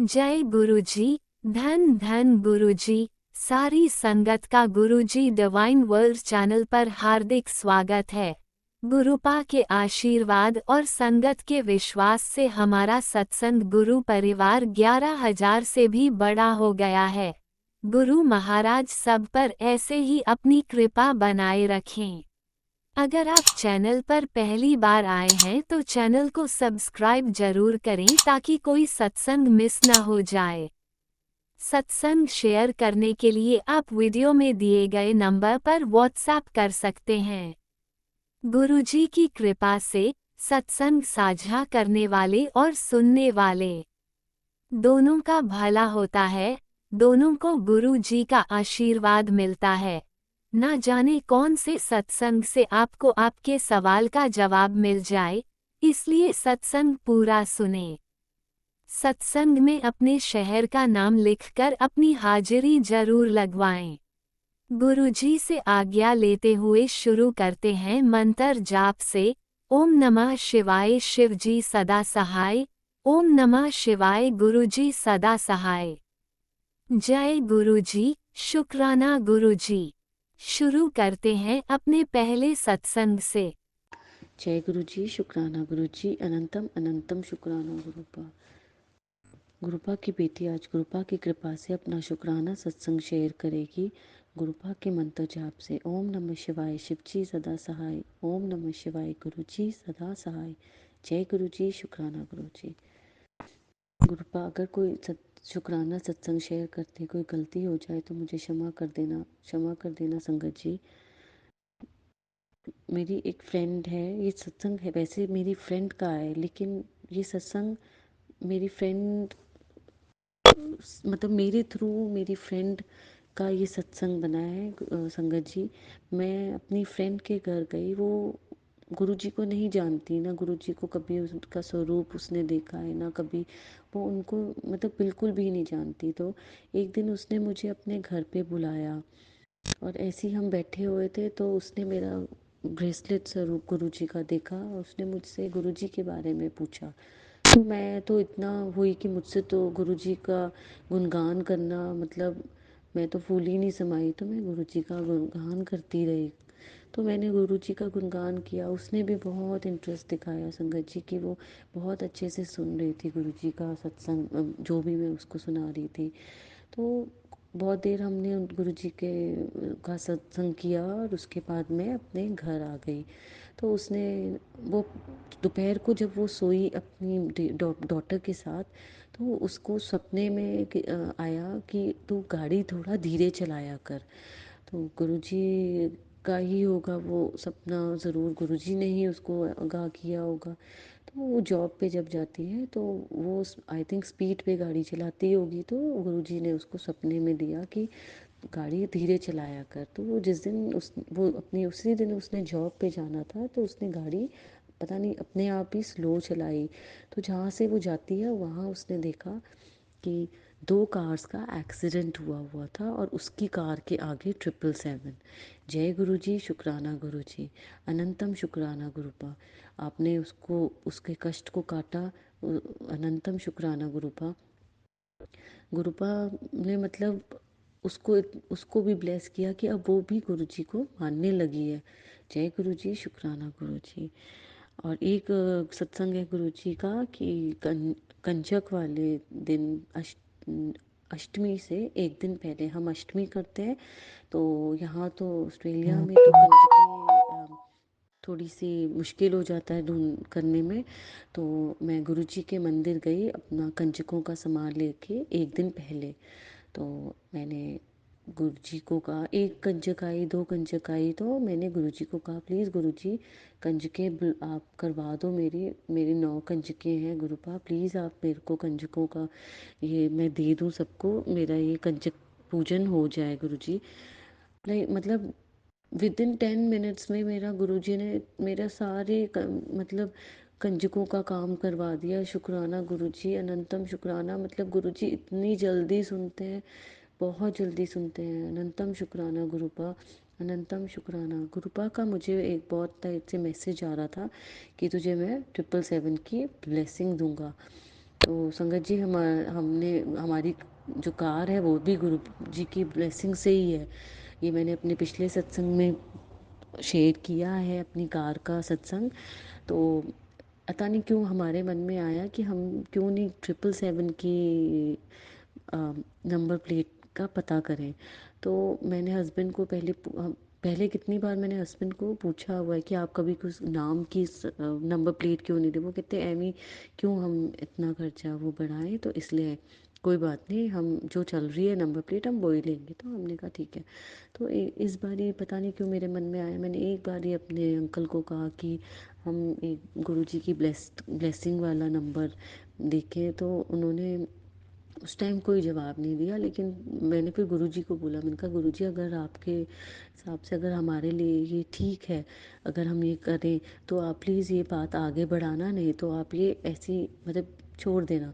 जय गुरुजी। धन धन गुरुजी। सारी संगत का गुरुजी डिवाइन वर्ल्ड चैनल पर हार्दिक स्वागत है। गुरुपा के आशीर्वाद और संगत के विश्वास से हमारा सत्संग गुरु परिवार 11,000 से भी बड़ा हो गया है। गुरु महाराज सब पर ऐसे ही अपनी कृपा बनाए रखें। अगर आप चैनल पर पहली बार आए हैं तो चैनल को सब्सक्राइब जरूर करें ताकि कोई सत्संग मिस न हो जाए। सत्संग शेयर करने के लिए आप वीडियो में दिए गए नंबर पर व्हाट्सएप कर सकते हैं। गुरुजी की कृपा से सत्संग साझा करने वाले और सुनने वाले दोनों का भला होता है। दोनों को गुरु जी का आशीर्वाद मिलता है। ना जाने कौन से सत्संग से आपको आपके सवाल का जवाब मिल जाए, इसलिए सत्संग पूरा सुने। सत्संग में अपने शहर का नाम लिखकर अपनी हाजिरी जरूर लगवाएं। गुरुजी से आज्ञा लेते हुए शुरू करते हैं मंत्र जाप से। ओम नमः शिवाय शिवजी सदा सहाय। ओम नमः शिवाय गुरुजी सदा सहाय। जय गुरुजी। शुक्राना गुरुजी। शुरू करते हैं अपने पहले सत्संग से। जय गुरु जी। शुक्राना गुरु जी। अनंतम अनंतम शुक्राना गुरुपा। गुरुपा की बेटी आज गुरुपा की कृपा से अपना शुक्राना सत्संग शेयर करेगी गुरुपा के मंत्र जाप से। ओम नमः शिवाय शिवजी सदा सहाय। ओम नमः शिवाय गुरु जी सदा सहाय। जय गुरु जी। शुक्राना गुरु जी। गुरुपा अगर कोई शुक्राना सत्संग शेयर करते कोई गलती हो जाए तो मुझे क्षमा कर देना संगत जी। मेरी एक फ्रेंड है, ये सत्संग है वैसे मेरी फ्रेंड का है, लेकिन ये सत्संग मेरी फ्रेंड मतलब मेरे थ्रू मेरी फ्रेंड का ये सत्संग बना है। संगत जी, मैं अपनी फ्रेंड के घर गई, वो गुरुजी को नहीं जानती, ना गुरुजी को कभी उनका स्वरूप उसने देखा है, ना कभी वो उनको मतलब बिल्कुल भी नहीं जानती। तो एक दिन उसने मुझे अपने घर पे बुलाया और ऐसे ही हम बैठे हुए थे तो उसने मेरा ब्रेसलेट स्वरूप गुरुजी का देखा और उसने मुझसे गुरुजी के बारे में पूछा। तो मैं तो इतना हुई कि मुझसे तो गुरुजी का गुणगान करना मतलब मैं तो फूल ही नहीं समाई, तो मैं गुरुजी का गुणगान करती रही। तो मैंने गुरुजी का गुणगान किया, उसने भी बहुत इंटरेस्ट दिखाया संगत जी की, वो बहुत अच्छे से सुन रही थी गुरुजी का सत्संग जो भी मैं उसको सुना रही थी। तो बहुत देर हमने उन गुरुजी के का सत्संग किया और उसके बाद मैं अपने घर आ गई। तो उसने वो दोपहर को जब वो सोई अपनी डॉटर के साथ, तो उसको सपने में आया कि तू गाड़ी थोड़ा धीरे चलाया कर। तो गुरुजी का ही होगा वो सपना, ज़रूर गुरुजी ने ही उसको आगाह किया होगा। तो वो जॉब पे जब जाती है तो वो आई थिंक स्पीड पे गाड़ी चलाती होगी, तो गुरुजी ने उसको सपने में दिया कि गाड़ी धीरे चलाया कर। तो वो जिस दिन वो अपनी उसी दिन उसने जॉब पे जाना था, तो उसने गाड़ी पता नहीं अपने आप ही स्लो चलाई। तो जहाँ से वो जाती है वहाँ उसने देखा कि दो कार्स का एक्सीडेंट हुआ हुआ था और उसकी कार के आगे 777। जय गुरु जी। शुक्राना गुरु जी। अनंतम शुक्राना गुरुपा। आपने उसको उसके कष्ट को काटा। अनंतम शुक्राना गुरुपा। गुरुपा ने मतलब उसको उसको भी ब्लेस किया कि अब वो भी गुरु जी को मानने लगी है। जय गुरु जी। शुक्राना गुरु जी। और एक सत्संग है गुरु जी का कि कंजक वाले दिन अष्टमी से एक दिन पहले हम अष्टमी करते हैं। तो यहाँ तो ऑस्ट्रेलिया में तो कंजकी थोड़ी सी मुश्किल हो जाता है ढूंढ करने में। तो मैं गुरुजी के मंदिर गई अपना कंजकों का सामान लेके एक दिन पहले। तो मैंने गुरुजी को कहा, एक कंजक आई, दो कंजक आई, तो मैंने गुरुजी को कहा प्लीज़ गुरुजी कंजकें आप करवा दो, मेरी मेरी 9 कंजकें हैं गुरुपा, प्लीज़ आप मेरे को कंजकों का ये मैं दे दूँ सबको, मेरा ये कंजक पूजन हो जाए गुरुजी। मतलब विद इन 10 मिनट्स में मेरा गुरुजी ने मेरा सारे मतलब कंजकों का काम करवा दिया। शुक्राना गुरुजी। अनंतम शुक्राना। मतलब गुरुजी इतनी जल्दी सुनते हैं, बहुत जल्दी सुनते हैं। अनंतम शुक्राना गुरुपा। अनंतम शुक्राना गुरुपा का मुझे एक बहुत टाइप से मैसेज आ रहा था कि तुझे मैं 777 की ब्लेसिंग दूंगा। तो संगत जी हमने हमारी जो कार है वो भी गुरु जी की ब्लेसिंग से ही है। ये मैंने अपने पिछले सत्संग में शेयर किया है, अपनी कार का सत्संग। तो पता नहीं क्यों हमारे मन में आया कि हम क्यों नहीं 777 की नंबर प्लेट का पता करें। तो मैंने हस्बैंड को पहले कितनी बार मैंने हस्बैंड को पूछा हुआ है कि आप कभी कुछ नाम की नंबर प्लेट क्यों नहीं दे। वो कहते एमी क्यों हम इतना खर्चा वो बढ़ाएं, तो इसलिए कोई बात नहीं, हम जो चल रही है नंबर प्लेट हम वो ही लेंगे। तो हमने कहा ठीक है। तो इस बार ये पता नहीं क्यों मेरे मन में आया, मैंने एक बार ही अपने अंकल को कहा कि हम एक गुरुजी की ब्लेसिंग वाला नंबर देखें। तो उन्होंने उस टाइम कोई जवाब नहीं दिया, लेकिन मैंने फिर गुरुजी को बोला, मैंने कहा गुरुजी अगर आपके हिसाब से अगर हमारे लिए ये ठीक है, अगर हम ये करें तो आप प्लीज़ ये बात आगे बढ़ाना, नहीं तो आप ये ऐसी मतलब छोड़ देना।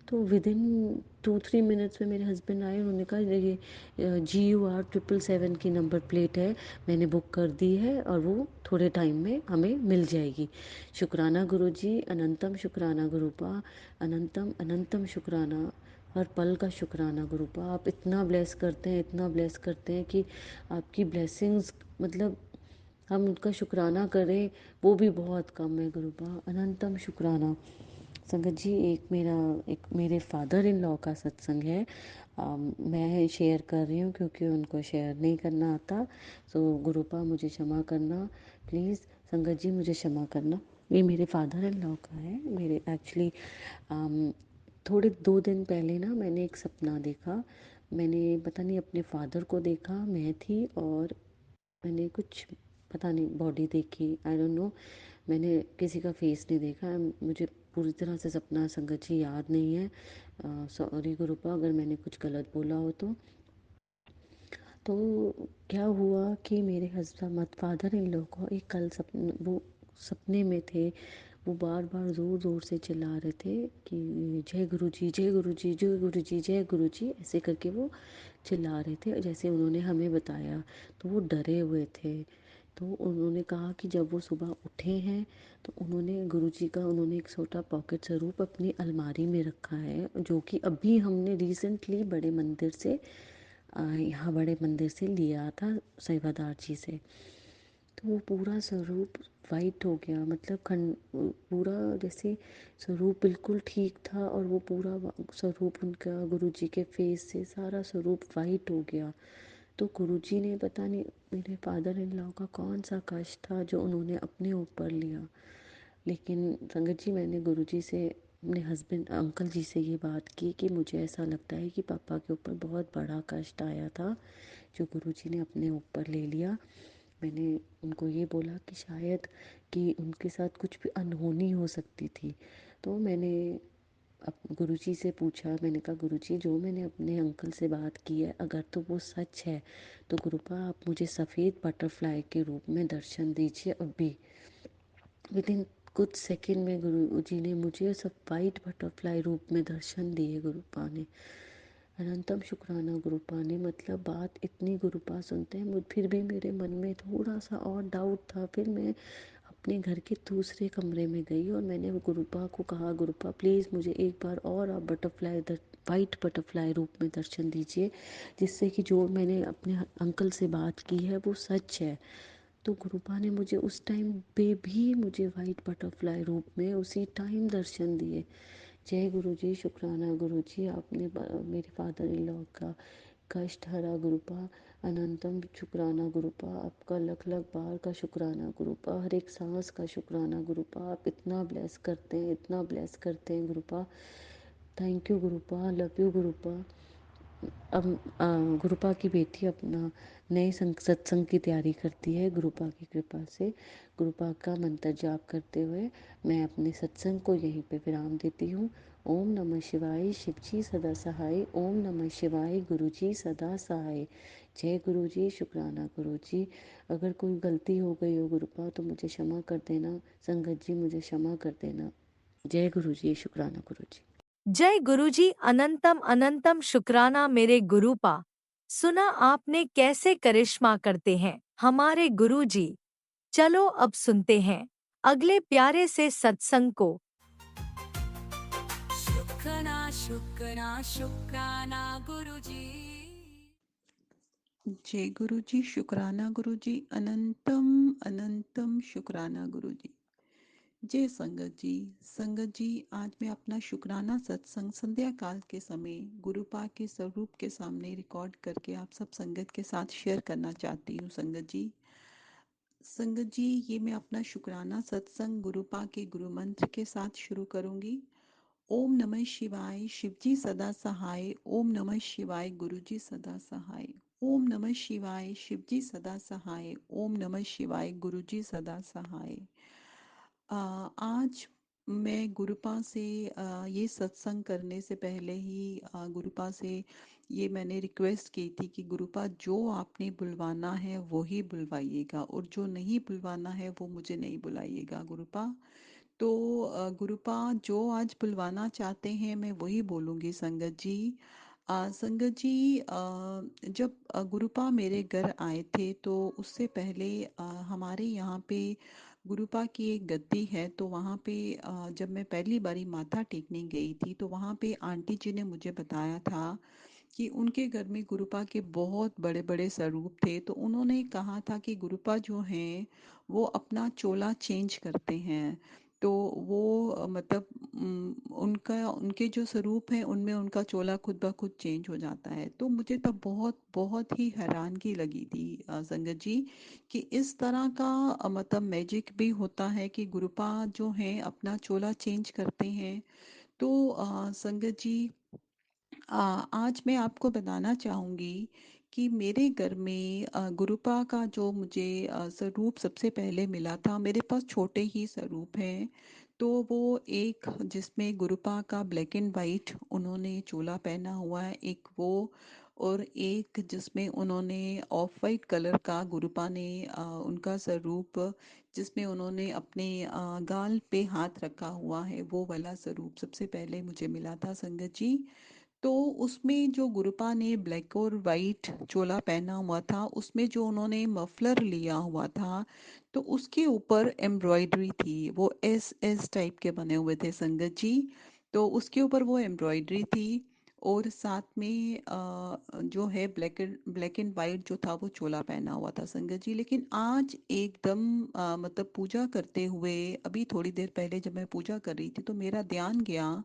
तो विदिन 2-3 मिनट्स में मेरे हस्बैंड आए, उन्होंने कहा ये GUR 777 की नंबर प्लेट है, मैंने बुक कर दी है और वो थोड़े टाइम में हमें मिल जाएगी। शुक्राना गुरुजी, अनंतम शुक्राना गुरुपा, अनंतम अनंतम शुक्राना, हर पल का शुक्राना गुरुपा। आप इतना ब्लेस करते हैं, इतना ब्लेस करते हैं कि आपकी ब्लेसिंग्स मतलब हम उनका शुक्राना करें वो भी बहुत कम है गुरुपा। अनंतम शुक्राना। संगत जी एक मेरे फादर इन लॉ का सत्संग है। मैं शेयर कर रही हूँ क्योंकि उनको शेयर नहीं करना आता। तो गुरुपा मुझे क्षमा करना प्लीज़। संगत जी मुझे क्षमा करना। ये मेरे फादर इन लॉ का है। मेरे एक्चुअली थोड़े 2 दिन पहले ना मैंने एक सपना देखा। मैंने पता नहीं अपने फादर को देखा, मैं थी, और मैंने कुछ पता नहीं बॉडी देखी, आई डोंट नो। मैंने किसी का फेस नहीं देखा। मुझे पूरी तरह से सपना संगत जी याद नहीं है। सॉरी गुरुपा अगर मैंने कुछ गलत बोला हो तो। तो क्या हुआ कि मेरे हस्बैंड मत फादर इन लोग को एक कल वो सपने में थे। वो बार बार ज़ोर ज़ोर से चिल्ला रहे थे कि जय गुरु जी, जय गुरु जी, जय गुरु जी, जय गुरु जी, ऐसे करके वो चिल्ला रहे थे जैसे उन्होंने हमें बताया। तो वो डरे हुए थे। तो उन्होंने कहा कि जब वो सुबह उठे हैं तो उन्होंने गुरुजी का उन्होंने एक छोटा पॉकेट स्वरूप अपनी अलमारी में रखा है, जो कि अभी हमने रिसेंटली बड़े मंदिर से यहाँ बड़े मंदिर से लिया था, सेवादार जी से। तो वो पूरा स्वरूप वाइट हो गया, मतलब पूरा जैसे स्वरूप बिल्कुल ठीक था, और वो पूरा स्वरूप उनका गुरुजी के फेस से सारा स्वरूप वाइट हो गया। तो गुरुजी ने पता नहीं मेरे फादर इन लॉ का कौन सा कष्ट था जो उन्होंने अपने ऊपर लिया। लेकिन संगत जी मैंने गुरुजी से अपने हस्बैंड अंकल जी से ये बात की कि मुझे ऐसा लगता है कि पापा के ऊपर बहुत बड़ा कष्ट आया था जो गुरुजी ने अपने ऊपर ले लिया। मैंने उनको ये बोला कि शायद कि उनके साथ कुछ भी अनहोनी हो सकती थी। तो मैंने अब गुरुजी से पूछा, मैंने कहा गुरुजी जो मैंने अपने अंकल से बात की है अगर तो वो सच है तो गुरुपा आप मुझे सफ़ेद बटरफ्लाई के रूप में दर्शन दीजिए अभी। विदिन कुछ सेकंड में गुरु जी ने मुझे सब वाइट बटरफ्लाई रूप में दर्शन दिए गुरुपा ने। अनंतम शुक्राना गुरुपा ने, मतलब बात इतनी गुरुपा सुनते हैं फिर भी मेरे मन में थोड़ा सा और डाउट था। फिर मैं अपने घर के दूसरे कमरे में गई और मैंने वो गुरुपा को कहा गुरुपा प्लीज़ मुझे एक बार और आप वाइट बटरफ्लाई रूप में दर्शन दीजिए, जिससे कि जो मैंने अपने अंकल से बात की है वो सच है। तो गुरुपा ने मुझे उस टाइम पे भी मुझे वाइट बटरफ्लाई रूप में उसी टाइम दर्शन दिए। जय गुरु जी, शुक्राना गुरु जी, आपने मेरे फादर इन लॉ का कष्ट हरा गुरुपा। अनंतम शुक्राना गुरुपा, आपका लख लख बार का शुक्राना गुरुपा, हर एक सांस का शुक्राना गुरुपा। आप इतना ब्लेस करते हैं, इतना ब्लेस करते हैं Gurupa. Thank you Gurupa, love you Gurupa. अब गुरुपा की बेटी अपना नए सत्संग की तैयारी करती है गुरुपा की कृपा से। गुरुपा का मंत्र जाप करते हुए मैं अपने सत्संग को यहीं पे विराम देती हूँ। ओम नमः शिवाय, शिवजी सदा सहाय। ओम नमः शिवाय, गुरुजी सदा सहाय। जय गुरुजी, शुक्राना गुरुजी। अगर कोई गलती हो गई हो गुरुपा तो मुझे क्षमा कर देना। संगत जी मुझे क्षमा कर देना। जय गुरुजी, शुक्राना गुरुजी। जय गुरुजी, अनंतम अनंतम शुक्राना मेरे गुरुपा। सुना आपने कैसे करिश्मा करते हैं हमारे गुरुजी। चलो अब सुनते हैं अगले प्यारे से सत्संग को। शुक्राना गुरुजी। जय गुरु जी, शुक्राना गुरु जी, अनंतम अनंतम शुक्राना गुरु जी। जय संगत जी। संगत जी, आज मैं अपना शुक्राना सत्संग संध्या काल के समय गुरुपा के स्वरूप के सामने रिकॉर्ड करके आप सब संगत के साथ शेयर करना चाहती हूँ। संगत जी, ये मैं अपना शुक्राना सत्संग गुरुपा के गुरु मंत्र के साथ शुरू करूंगी। ओम नमः शिवाय, शिवजी सदा सहाय। ओम नमः शिवाय, गुरुजी सदा सहाय। ओम नमः शिवाय, शिवजी सदा सहाय। ओम नमः शिवाय, गुरुजी सदा सहाय। आज मैं गुरुपा से ये सत्संग करने से पहले ही गुरुपा से ये मैंने रिक्वेस्ट की थी कि गुरुपा जो आपने बुलवाना है वो ही बुलवाइएगा, और जो नहीं बुलवाना है वो मुझे नहीं बुलाइएगा गुरुपा। तो गुरुपा जो आज बुलवाना चाहते हैं मैं वही बोलूँगी संगत जी। संगत जी, जब गुरुपा मेरे घर आए थे तो उससे पहले हमारे यहाँ पे गुरुपा की एक गद्दी है, तो वहाँ पे जब मैं पहली बारी माथा टेकने गई थी तो वहाँ पे आंटी जी ने मुझे बताया था कि उनके घर में गुरुपा के बहुत बड़े बड़े स्वरूप थे। तो उन्होंने कहा था कि गुरुपा जो हैं वो अपना चोला चेंज करते हैं। तो वो मतलब उनका उनके जो स्वरूप हैं उनमें उनका चोला खुद ब खुद चेंज हो जाता है। तो मुझे तब बहुत बहुत ही हैरानगी लगी थी संगत जी कि इस तरह का मतलब मैजिक भी होता है कि गुरुपा जो हैं अपना चोला चेंज करते हैं। तो संगत जी, आज मैं आपको बताना चाहूँगी कि मेरे घर में गुरुपा का जो मुझे स्वरूप सबसे पहले मिला था, मेरे पास छोटे ही स्वरूप हैं। तो वो एक जिसमें गुरुपा का ब्लैक एंड वाइट उन्होंने चोला पहना हुआ है, एक वो, और एक जिसमें उन्होंने ऑफ वाइट कलर का गुरुपा ने उनका स्वरूप जिसमें उन्होंने अपने गाल पे हाथ रखा हुआ है, वो वाला स्वरूप सबसे पहले मुझे मिला था संगत जी। तो उसमें जो गुरुपा ने ब्लैक और वाइट चोला पहना हुआ था उसमें जो उन्होंने मफलर लिया हुआ था तो उसके ऊपर एम्ब्रॉयडरी थी, वो एस एस टाइप के बने हुए थे संगत जी। तो उसके ऊपर वो एम्ब्रॉयडरी थी, और साथ में जो है ब्लैक एंड वाइट जो था वो चोला पहना हुआ था संगत जी। लेकिन आज एकदम मतलब पूजा करते हुए अभी थोड़ी देर पहले जब मैं पूजा कर रही थी तो मेरा ध्यान गया,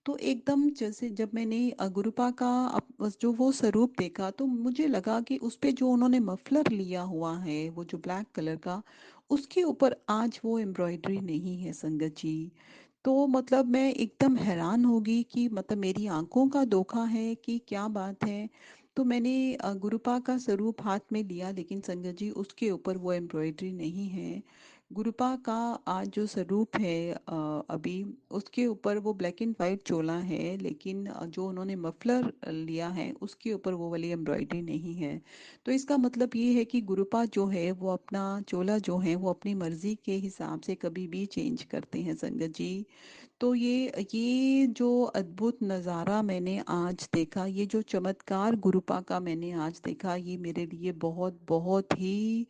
तो एकदम जैसे जब मैंने गुरुपा का जो वो स्वरूप देखा तो मुझे लगा कि उस पे जो उन्होंने मफलर लिया हुआ है वो जो ब्लैक कलर का, उसके ऊपर आज वो एम्ब्रॉयडरी नहीं है संगत जी। तो मतलब मैं एकदम हैरान होगी कि मतलब मेरी आंखों का धोखा है कि क्या बात है। तो मैंने गुरुपा का स्वरूप हाथ में लिया, लेकिन संगत जी उसके ऊपर वो एम्ब्रॉयडरी नहीं है। गुरुपा का आज जो स्वरूप है अभी उसके ऊपर वो ब्लैक एंड वाइट चोला है, लेकिन जो उन्होंने मफलर लिया है उसके ऊपर वो वाली एम्ब्रॉयडरी नहीं है। तो इसका मतलब ये है कि गुरुपा जो है वो अपना चोला जो है वो अपनी मर्जी के हिसाब से कभी भी चेंज करते हैं संगत जी। तो ये जो अद्भुत नज़ारा मैंने आज देखा, ये जो चमत्कार गुरुपा का मैंने आज देखा, ये मेरे लिए बहुत बहुत ही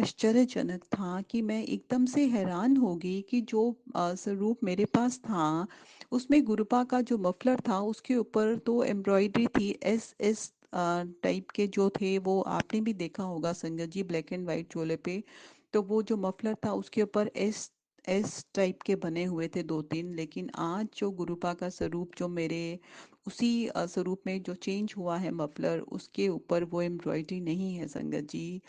आश्चर्यजनक था कि मैं एकदम से हैरान हो गई कि जो स्वरूप मेरे पास था उसमें गुरुपा का जो मफलर था उसके ऊपर तो एम्ब्रॉयडरी थी एस एस टाइप के जो थे, वो आपने भी देखा होगा संगत जी ब्लैक एंड वाइट चोले पे। तो वो जो मफलर था उसके ऊपर एस एस टाइप के बने हुए थे दो तीन, लेकिन आज जो गुरुपा का स्वरूप जो मेरे उसी स्वरूप में जो चेंज हुआ है मफलर, उसके ऊपर वो एम्ब्रॉयडरी नहीं है संगत जी।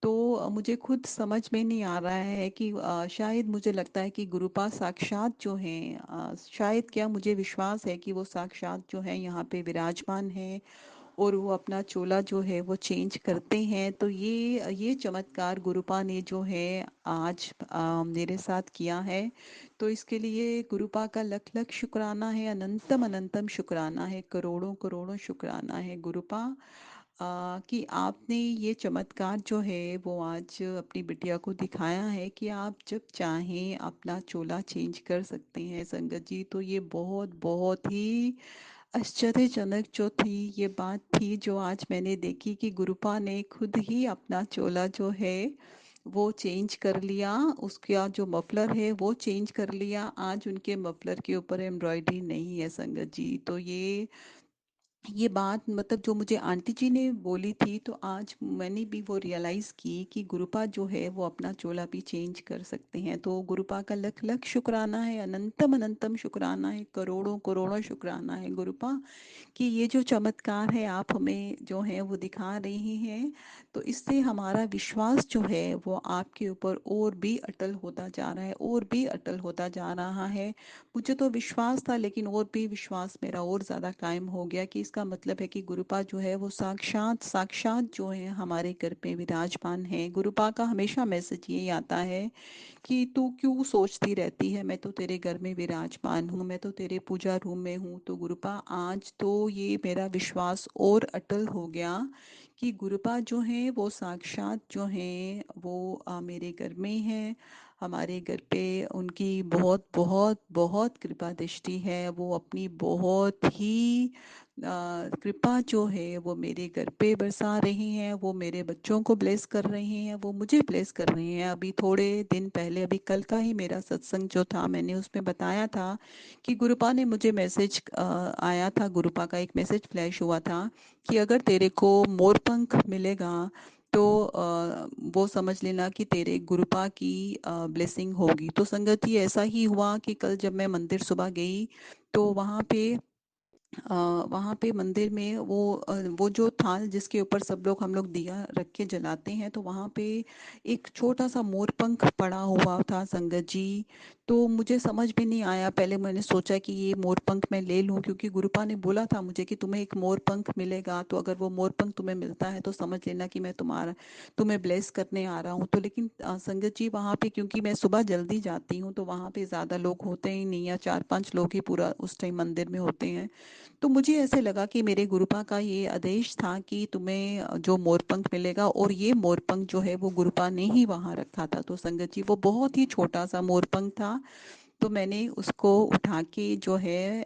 तो मुझे खुद समझ में नहीं आ रहा है कि शायद मुझे लगता है कि गुरुपा साक्षात जो हैं, शायद क्या मुझे विश्वास है कि वो साक्षात जो हैं यहाँ पे विराजमान हैं और वो अपना चोला जो है वो चेंज करते हैं। तो ये चमत्कार गुरुपा ने जो है आज मेरे साथ किया है। तो इसके लिए गुरुपा का लख लख शुक्राना है, अनंतम अनंतम शुक्राना है, करोड़ों करोड़ों शुक्राना है गुरुपा, कि आपने ये चमत्कार जो है वो आज अपनी बिटिया को दिखाया है कि आप जब चाहें अपना चोला चेंज कर सकते हैं संगत जी। तो ये बहुत बहुत ही आश्चर्यजनक जो थी ये बात थी जो आज मैंने देखी कि गुरुपा ने खुद ही अपना चोला जो है वो चेंज कर लिया, उसका जो मफलर है वो चेंज कर लिया। आज उनके मफलर के ऊपर एम्ब्रॉयडरी नहीं है संगत जी। तो ये बात मतलब जो मुझे आंटी जी ने बोली थी, तो आज मैंने भी वो रियलाइज़ की कि गुरुपा जो है वो अपना चोला भी चेंज कर सकते हैं। तो गुरुपा का लख लख शुक्राना है, अनंतम अनंतम शुक्राना है, करोड़ों करोड़ों शुक्राना है गुरुपा, कि ये जो चमत्कार है आप हमें जो है वो दिखा रही हैं। तो इससे हमारा विश्वास जो है वो आपके ऊपर और भी अटल होता जा रहा है, और भी अटल होता जा रहा है। मुझे तो विश्वास था, लेकिन और भी विश्वास मेरा और ज़्यादा कायम हो गया कि इसका मतलब है कि गुरुपा जो है वो साक्षात साक्षात जो है हमारे घर पे विराजमान है। गुरुपा का हमेशा मैसेज यही आता है कि तू क्यों सोचती रहती है, मैं तो तेरे घर में विराजमान हूँ, मैं तो तेरे पूजा रूम में हूँ। तो गुरुपा आज तो ये मेरा विश्वास और अटल हो गया कि गुरुपा जो है वो साक्षात जो है वो मेरे घर में है। हमारे घर पे उनकी बहुत बहुत बहुत कृपा दृष्टि है। वो अपनी बहुत ही कृपा जो है वो मेरे घर पे बरसा रही हैं। वो मेरे बच्चों को ब्लेस कर रही हैं, वो मुझे ब्लेस कर रही हैं। अभी थोड़े दिन पहले, अभी कल का ही मेरा सत्संग जो था, मैंने उसमें बताया था कि गुरुपा ने मुझे मैसेज आया था, गुरुपा का एक मैसेज फ्लैश हुआ था कि अगर तेरे को मोर पंख मिलेगा तो वो समझ लेना कि तेरे गुरुपा की ब्लेसिंग होगी। तो संगत ही ऐसा ही हुआ कि कल जब मैं मंदिर सुबह गई तो वहाँ पे मंदिर में वो जो थाल जिसके ऊपर सब लोग हम लोग दिया रख के जलाते हैं, तो वहाँ पे एक छोटा सा मोर पंख पड़ा हुआ था संगत जी। तो मुझे समझ भी नहीं आया, पहले मैंने सोचा कि ये मोर पंख मैं ले लूं, क्योंकि गुरुपा ने बोला था मुझे कि तुम्हें एक मोर पंख मिलेगा, तो अगर वो मोर पंख तुम्हें मिलता है तो समझ लेना कि मैं तुम्हें ब्लेस करने आ रहा हूँ। तो लेकिन संगत जी वहाँ पे क्योंकि मैं सुबह जल्दी जाती हूँ तो वहाँ पे ज़्यादा लोग होते ही नहीं, या 4-5 लोग ही पूरा उस टाइम मंदिर में होते हैं। तो मुझे ऐसे लगा कि मेरे गुरुपा का ये आदेश था कि तुम्हें जो मोरपंख मिलेगा, और ये मोरपंख जो है वो गुरुपा ने ही वहाँ रखा था। तो संगत जी वो बहुत ही छोटा सा मोरपंख था। तो मैंने उसको उठा के जो है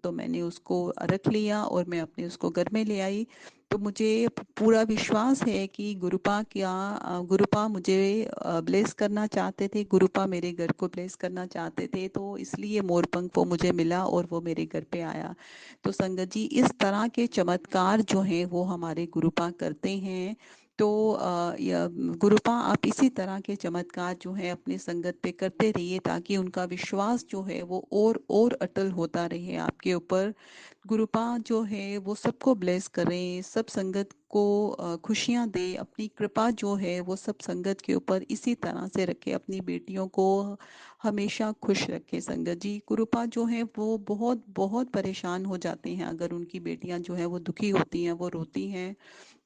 तो मैंने उसको रख लिया और मैं अपने उसको घर में ले आई। तो मुझे पूरा विश्वास है कि गुरुपा मुझे ब्लेस करना चाहते थे, गुरुपा मेरे घर को ब्लेस करना चाहते थे, तो इसलिए मोरपंख वो मुझे मिला और वो मेरे घर पे आया। तो संगत जी इस तरह के चमत्कार जो हैं वो हमारे गुरुपा करते हैं। तो गुरुपा आप इसी तरह के चमत्कार जो है अपनी संगत पे करते रहिए, ताकि उनका विश्वास जो है वो और अटल होता रहे आपके ऊपर। गुरुपा जो है वो सबको ब्लेस करें, सब संगत को खुशियाँ दे, अपनी कृपा जो है वो सब संगत के ऊपर इसी तरह से रखे, अपनी बेटियों को हमेशा खुश रखे। संगत जी गुरुपा जो है वो बहुत बहुत परेशान हो जाते हैं अगर उनकी बेटियां जो है वो दुखी होती हैं, वो रोती हैं।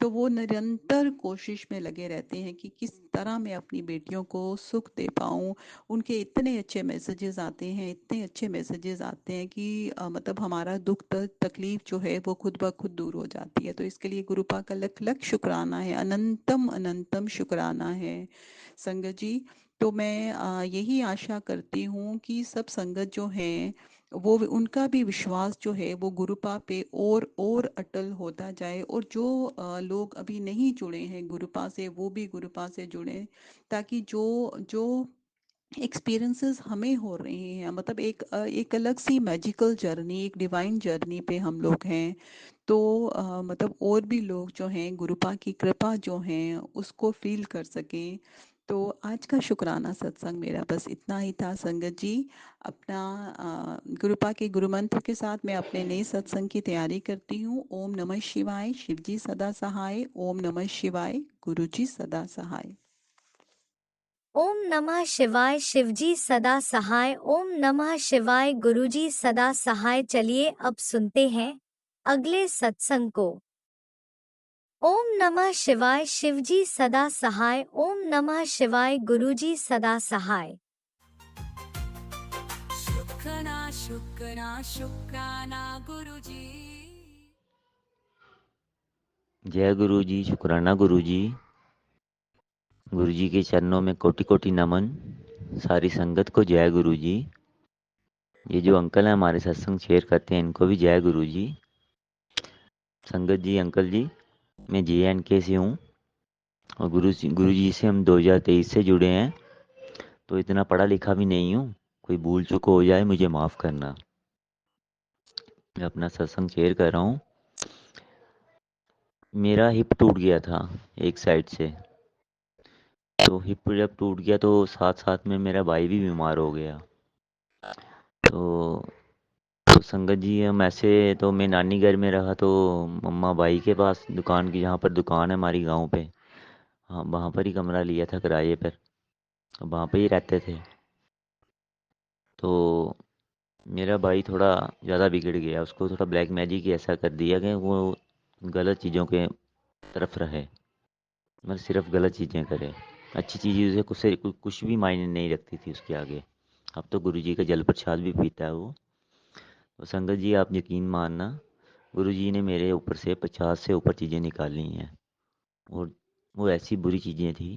तो वो निरंतर कोशिश में लगे रहते हैं कि किस तरह मैं अपनी बेटियों को सुख दे पाऊँ। उनके इतने अच्छे मैसेजेस आते हैं, इतने अच्छे मैसेजेस आते हैं कि मतलब हमारा दुख तकलीफ जो है वो खुद ब खुद दूर हो जाती है। तो इसके लिए गुरुपा का लख लख शुक्राना है, अनंतम अनंतम शुक्राना है संगत जी। तो मैं यही आशा करती हूँ कि सब संगत जो हैं वो उनका भी विश्वास जो है वो गुरुपा पे और अटल होता जाए, और जो लोग अभी नहीं जुड़े हैं गुरुपा से वो भी गुरुपा से जुड़ें, ताकि जो जो एक्सपीरियंसेस हमें हो रहे हैं, मतलब एक अलग सी मैजिकल जर्नी, एक डिवाइन जर्नी पे हम लोग हैं। तो मतलब और भी लोग जो हैं गुरुपा की कृपा जो हैं उसको फील कर सकें। तो आज का शुक्राना सत्संग मेरा बस इतना ही था संगत जी। अपना गुरुपा के गुरु मंत्र के साथ मैं अपने नए सत्संग की तैयारी करती हूँ। ओम नमः शिवाय, शिव जी सदा सहाय। ओम नमः शिवाय, गुरु जी सदा सहाय। ओम नमः शिवाय, शिवजी सदा सहाय। ओम नमः शिवाय, गुरुजी सदा सहाय। चलिए अब सुनते हैं अगले सत्संग को। ओम नमः शिवाय, शिवजी सदा सहाय। ओम नमः शिवाय, गुरुजी सदा सहाय। शुक्राना शुक्राना शुक्राना गुरुजी। जय गुरु जी, शुक्राना गुरु जी। गुरु जी के चरणों में कोटि कोटि नमन। सारी संगत को जय गुरु जी। ये जो अंकल हैं हमारे सत्संग शेयर करते हैं, इनको भी जय गुरु जी। संगत जी, अंकल जी, मैं JNK से हूँ और गुरु जी से हम 2023 से जुड़े हैं, तो इतना पढ़ा लिखा भी नहीं हूँ। कोई भूल चूक हो जाए मुझे माफ़ करना। मैं अपना सत्संग शेयर कर रहा हूँ। मेरा हिप टूट गया था एक साइड से, तो हिप जब टूट गया तो साथ साथ में मेरा भाई भी बीमार हो गया। तो संगत जी, हम ऐसे तो मैं नानी घर में रहा, तो मम्मा भाई के पास दुकान की, जहाँ पर दुकान है हमारी गांव पे, हाँ वहाँ पर ही कमरा लिया था किराए पर, वहाँ पे ही रहते थे। तो मेरा भाई थोड़ा ज़्यादा बिगड़ गया, उसको थोड़ा ब्लैक मैजिक ही ऐसा कर दिया कि वो गलत चीज़ों के तरफ रहे, मतलब सिर्फ गलत चीज़ें करे। अच्छी चीज़ें उसे कुछ भी मायने नहीं रखती थी उसके आगे। अब तो गुरुजी का जल प्रसाद भी पीता है वो। तो संगत जी, आप यकीन मानना, गुरुजी ने मेरे ऊपर से 50 से ऊपर चीज़ें निकाली हैं, और वो ऐसी बुरी चीज़ें थी।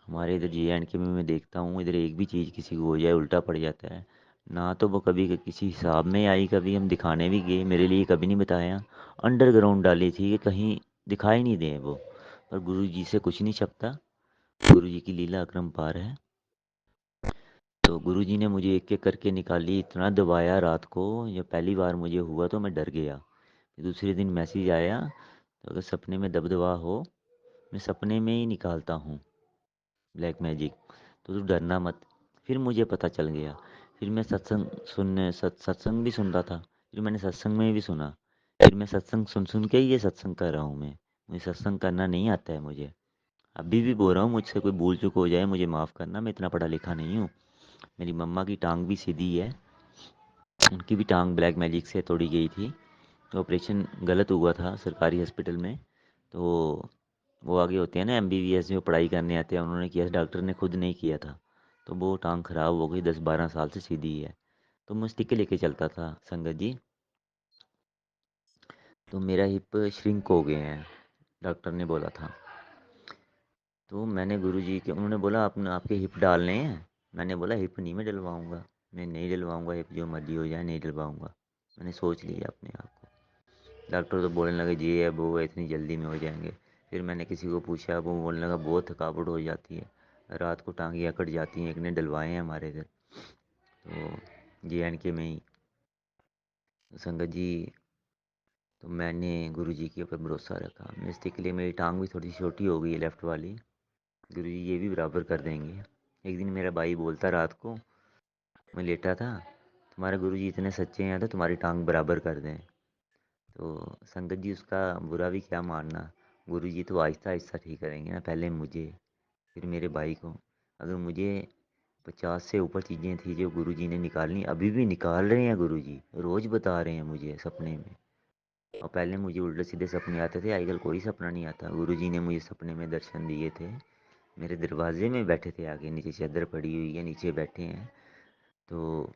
हमारे इधर JNK में मैं देखता हूँ, इधर एक भी चीज़ किसी को हो जाए उल्टा पड़ जाता है। ना तो वो कभी किसी हिसाब में आई, कभी हम दिखाने भी गए, मेरे लिए कभी नहीं बताया। अंडरग्राउंड डाली थी कि कहीं दिखाई नहीं दे वो। पर गुरु जी से कुछ नहीं छपता, गुरु जी की लीला अपरंपार है। तो गुरु जी ने मुझे एक एक करके निकाली, इतना दबाया रात को। जब पहली बार मुझे हुआ तो मैं डर गया। दूसरे दिन मैसेज आया, तो अगर सपने में दबदबा हो, मैं सपने में ही निकालता हूँ ब्लैक मैजिक, तो तू डरना मत। फिर मुझे पता चल गया। फिर मैं सत्संग भी सुन रहा था। फिर मैंने सत्संग में भी सुना। फिर मैं सत्संग सुन सुन के ही ये सत्संग कर रहा हूँ। मैं मुझे सत्संग करना नहीं आता है मुझे। अभी भी बोल रहा हूँ, मुझसे कोई भूल चूक हो जाए मुझे माफ़ करना, मैं इतना पढ़ा लिखा नहीं हूँ। मेरी मम्मा की टांग भी सीधी है, उनकी भी टांग ब्लैक मैजिक से तोड़ी गई थी। ऑपरेशन गलत हुआ था सरकारी हॉस्पिटल में। तो वो आगे होते हैं ना MBBS, जो पढ़ाई करने आते हैं, उन्होंने किया, डॉक्टर ने खुद नहीं किया था। तो वो टांग खराब हो गई, 10-12 साल से सीधी है। तो मैं स्टिक लेके चलता था संगत जी। तो मेरा हिप श्रिंक हो गए हैं, डॉक्टर ने बोला था। तो मैंने गुरुजी के, उन्होंने बोला आपने आपके हिप डालने हैं। मैंने बोला हिप नहीं मैं डलवाऊंगा, मैं नहीं डलवाऊंगा हिप, जो मर्जी हो जाए नहीं डलवाऊंगा। मैंने सोच लिया अपने आप को। डॉक्टर तो बोलने लगे ये है वो है, इतनी जल्दी में हो जाएंगे। फिर मैंने किसी को पूछा, वो बोलने लगा बहुत थकावट हो जाती है, रात को टांगियाँ कट जाती हैं। एक ने डलवाए हैं हमारे इधर, तो JNK में ही। तो संगत जी, तो मैंने गुरु जी के ऊपर भरोसा रखा। मैं इसके लिए, मेरी टांग भी थोड़ी छोटी हो गई है लेफ़्ट वाली, गुरु जी ये भी बराबर कर देंगे। एक दिन मेरा भाई बोलता रात को, मैं लेटा था, तुम्हारे गुरु जी इतने सच्चे हैं तो तुम्हारी टांग बराबर कर दें। तो संगत जी, उसका बुरा भी क्या मानना। गुरु जी तो आहिस्ता आहिस्ता ठीक करेंगे ना, पहले मुझे फिर मेरे भाई को। अगर मुझे 50 से ऊपर चीज़ें थी जो गुरु जी ने निकालनी, अभी भी निकाल रहे हैं गुरु जी, रोज़ बता रहे हैं मुझे सपने में। और पहले मुझे उल्टे सीधे सपने आते थे, आजकल कोई सपना नहीं आता। गुरु जी ने मुझे सपने में दर्शन दिए थे, मेरे दरवाजे में बैठे थे, आगे नीचे चादर पड़ी हुई है, नीचे बैठे हैं। तो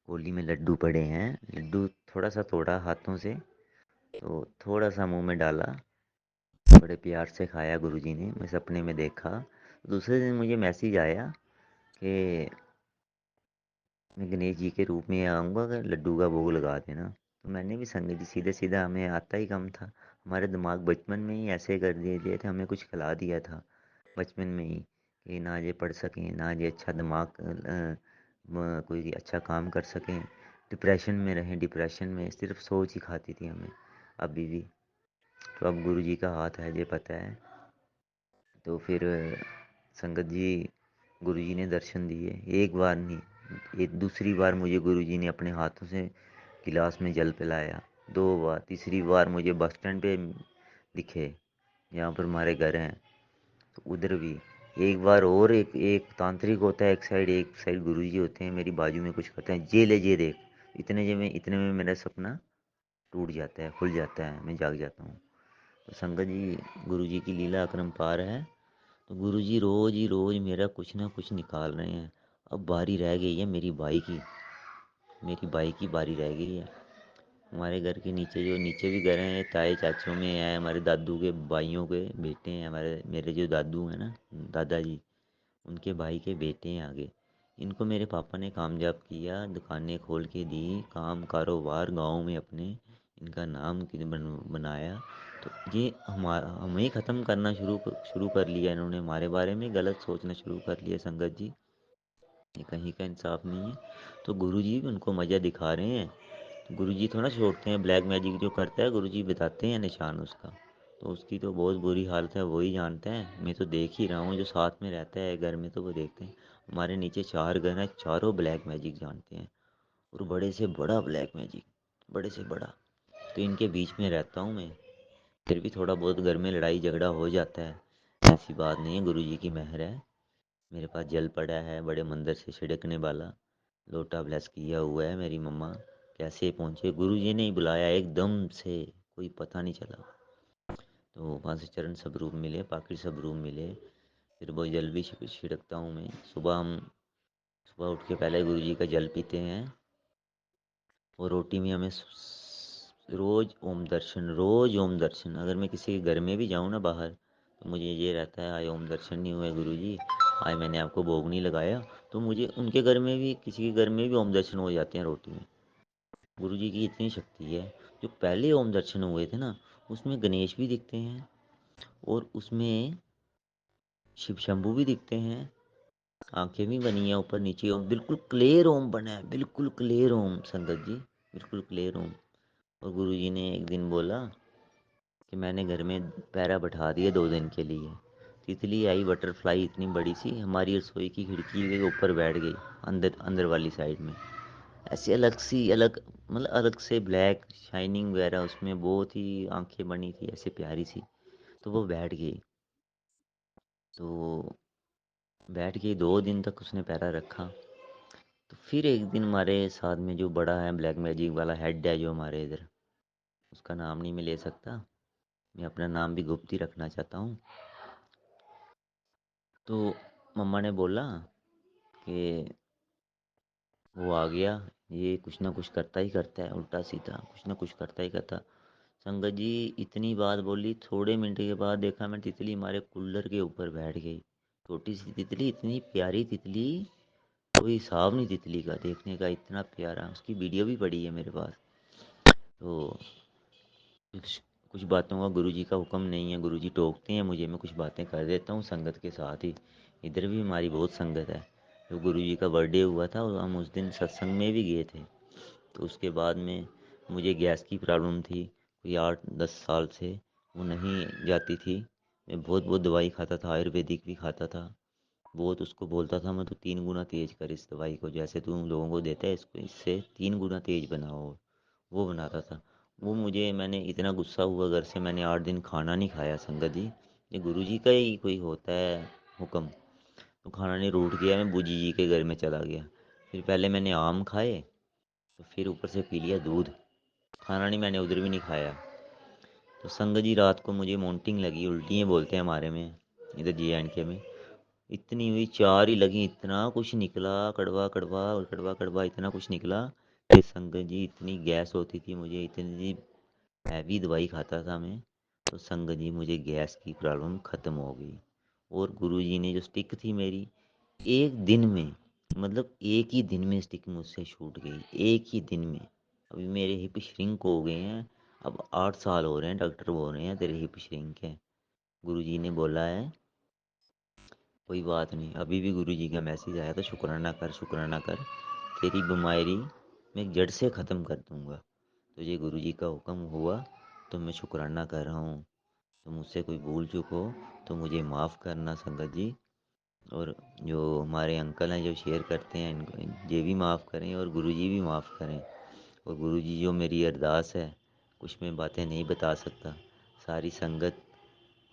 कोली में लड्डू पड़े हैं, लड्डू थोड़ा सा तोड़ा हाथों से, तो थोड़ा सा मुंह में डाला, बड़े प्यार से खाया गुरुजी ने, मैं सपने में देखा। दूसरे दिन मुझे मैसेज आया कि मैं गणेश जी के रूप में आऊँगा, अगर लड्डू का भोग लगा देना। तो मैंने भी संगत जी, सीधा सीधा, हमें आता ही कम था। हमारे दिमाग बचपन में ही ऐसे कर दिए थे, हमें कुछ खिला दिया था बचपन में ही, कि ना ये पढ़ सकें, ना ये अच्छा दिमाग कोई अच्छा काम कर सकें, डिप्रेशन में रहें। डिप्रेशन में सिर्फ सोच ही खाती थी हमें अभी भी। तो अब गुरु जी का हाथ है, ये पता है। तो फिर संगत जी, गुरुजी ने दर्शन दिए, एक बार नहीं, एक दूसरी बार मुझे गुरुजी ने अपने हाथों से गिलास में जल पिलाया, 2 बार। तीसरी बार मुझे बस स्टैंड पे दिखे, जहाँ पर हमारे घर हैं, तो उधर भी एक बार। और एक एक तांत्रिक होता है एक साइड गुरुजी होते हैं, मेरी बाजू में कुछ करते हैं, जे ले जे देख। इतने में मेरा सपना टूट जाता है, खुल जाता है, मैं जाग जाता हूँ। तो संगत जी, गुरुजी की लीला अपरंपार है। तो गुरुजी रोज ही रोज मेरा कुछ ना कुछ निकाल रहे हैं। अब बारी रह गई है मेरी बाई की बारी रह गई है। हमारे घर के नीचे, जो नीचे भी घर हैं, ताए चाचों में है, हमारे दादू के भाइयों के बेटे हैं, हमारे मेरे जो दादू हैं ना, दादाजी, उनके भाई के बेटे हैं आगे। इनको मेरे पापा ने कामयाब किया, दुकानें खोल के दी, काम कारोबार गाँव में अपने इनका नाम बनाया, तो ये हमें ख़त्म करना शुरू कर लिया इन्होंने, हमारे बारे में गलत सोचना शुरू कर लिया संगत जी। ये कहीं का इंसाफ नहीं है। तो गुरुजी भी उनको मज़ा दिखा रहे हैं। गुरुजी थोड़ा छोड़ते हैं, ब्लैक मैजिक जो करता है गुरुजी बताते हैं निशान उसका। तो उसकी तो बहुत बुरी हालत है, वही जानते हैं, मैं तो देख ही रहा हूँ, जो साथ में रहता है घर में तो वो देखते हैं। हमारे नीचे 4 घर हैं, चारों ब्लैक मैजिक जानते हैं, और बड़े से बड़ा ब्लैक मैजिक, बड़े से बड़ा। तो इनके बीच में रहता हूँ मैं। फिर भी थोड़ा बहुत घर में लड़ाई झगड़ा हो जाता है, ऐसी बात नहीं है, गुरुजी की मेहर है। मेरे पास जल पड़ा है बड़े मंदिर से छिड़कने वाला, लोटा ब्लेस किया हुआ है। मेरी मम्मा कैसे पहुँचे, गुरुजी ने ही बुलाया एकदम से, कोई पता नहीं चला। तो वहाँ से चरण स्वरूप मिले, पाकिट स्वरूप मिले, फिर वो जल भी छिड़कता हूँ मैं। सुबह उठ के पहले गुरुजी का जल पीते हैं, और रोटी में हमें रोज ओम दर्शन। अगर मैं किसी के घर में भी जाऊँ ना बाहर, तो मुझे ये रहता है, आज ओम दर्शन नहीं हुए गुरुजी, आज मैंने आपको भोग नहीं लगाया। तो मुझे उनके घर में भी, किसी के घर में भी ओम दर्शन हो जाते हैं रोटी में। गुरुजी की इतनी शक्ति है। जो पहले ओम दर्शन हुए थे ना, उसमें गणेश भी दिखते हैं, और उसमें शिव शंभू भी दिखते हैं, आंखें भी बनी है ऊपर नीचे, ओम बिल्कुल क्लियर ओम बना है, बिल्कुल क्लियर ओम संगत जी, बिल्कुल क्लियर ओम। और गुरुजी ने एक दिन बोला कि मैंने घर में पैरा बैठा दिए 2 दिन के लिए। तितली आई, बटरफ्लाई इतनी बड़ी सी, हमारी रसोई की खिड़की के ऊपर बैठ गई, अंदर अंदर वाली साइड में। ऐसे अलग मतलब अलग से ब्लैक शाइनिंग वगैरह, उसमें बहुत ही आंखें बनी थी ऐसे प्यारी सी। तो वो बैठ गई, तो बैठ गई 2 दिन तक उसने पैरा रखा। तो फिर एक दिन हमारे साथ में जो बड़ा है, ब्लैक मैजिक वाला हेड है जो हमारे इधर, उसका नाम नहीं मैं ले सकता, मैं अपना नाम भी गुप्त ही रखना चाहता हूँ। तो मम्मा ने बोला कि वो आ गया, ये कुछ ना कुछ करता ही करता है, उल्टा सीधा कुछ ना कुछ करता ही करता। संगत जी इतनी बात बोली, थोड़े मिनट के बाद देखा मैं, तितली हमारे कूलर के ऊपर बैठ गई। छोटी सी तितली, इतनी प्यारी तितली, कोई हिसाब नहीं तितली का देखने का, इतना प्यारा। उसकी वीडियो भी पड़ी है मेरे पास। तो कुछ कुछ बातों का गुरुजी का हुक्म नहीं है, गुरुजी टोकते हैं मुझे, मैं कुछ बातें कर देता हूँ संगत के साथ ही। इधर भी हमारी बहुत संगत है। तो गुरुजी का बर्थडे हुआ था, और हम उस दिन सत्संग में भी गए थे। तो उसके बाद में मुझे गैस की प्रॉब्लम थी, कोई 8-10 साल से, वो नहीं जाती थी। मैं बहुत बहुत दवाई खाता था, आयुर्वेदिक भी खाता था बहुत। उसको बोलता था मैं, तो 3 गुना तेज कर इस दवाई को, जैसे तू लोगों को देता है इसको, इससे 3 गुना तेज बनाओ। वो बनाता था। मैंने इतना गुस्सा हुआ घर से, मैंने 8 दिन खाना नहीं खाया संगत जी। ये गुरुजी का ही कोई होता है हुक्म। तो खाना नहीं, रूठ गया, मैं बूजी जी के घर में चला गया। फिर पहले मैंने आम खाए, तो फिर ऊपर से पी लिया दूध। खाना नहीं मैंने उधर भी नहीं खाया। तो संगत जी रात को मुझे मोंटिंग लगी, उल्टियाँ बोलते हैं हमारे में, इधर JNK में। इतनी हुई, 4 ही लगी, इतना कुछ निकला, कड़वा कड़वा कड़वा कड़वा, इतना कुछ निकला कि संगत जी इतनी गैस होती थी मुझे, इतनी हैवी दवाई खाता था मैं। तो संगत जी मुझे गैस की प्रॉब्लम ख़त्म हो गई। और गुरुजी ने जो स्टिक थी मेरी, एक दिन में, मतलब एक ही दिन में स्टिक मुझसे छूट गई, एक ही दिन में। अभी मेरे हिप श्रिंक हो गए हैं, अब 8 साल हो रहे हैं, डॉक्टर बोल रहे हैं तेरे हिप श्रिंक है। गुरुजी ने बोला है कोई बात नहीं, अभी भी गुरुजी का मैसेज आया था, शुक्राना कर, शुक्राना कर, तेरी बीमारी मैं जड़ से ख़त्म कर दूंगा। तो ये गुरुजी का हुक्म हुआ, तो मैं शुक्राना कर रहा हूँ। तो मुझसे कोई भूल चूक हो तो मुझे माफ़ करना संगत जी। और जो हमारे अंकल हैं जो शेयर करते हैं, इनको ये भी माफ़ करें, और गुरुजी भी माफ़ करें। और गुरुजी जो मेरी अरदास है, कुछ मैं बातें नहीं बता सकता, सारी संगत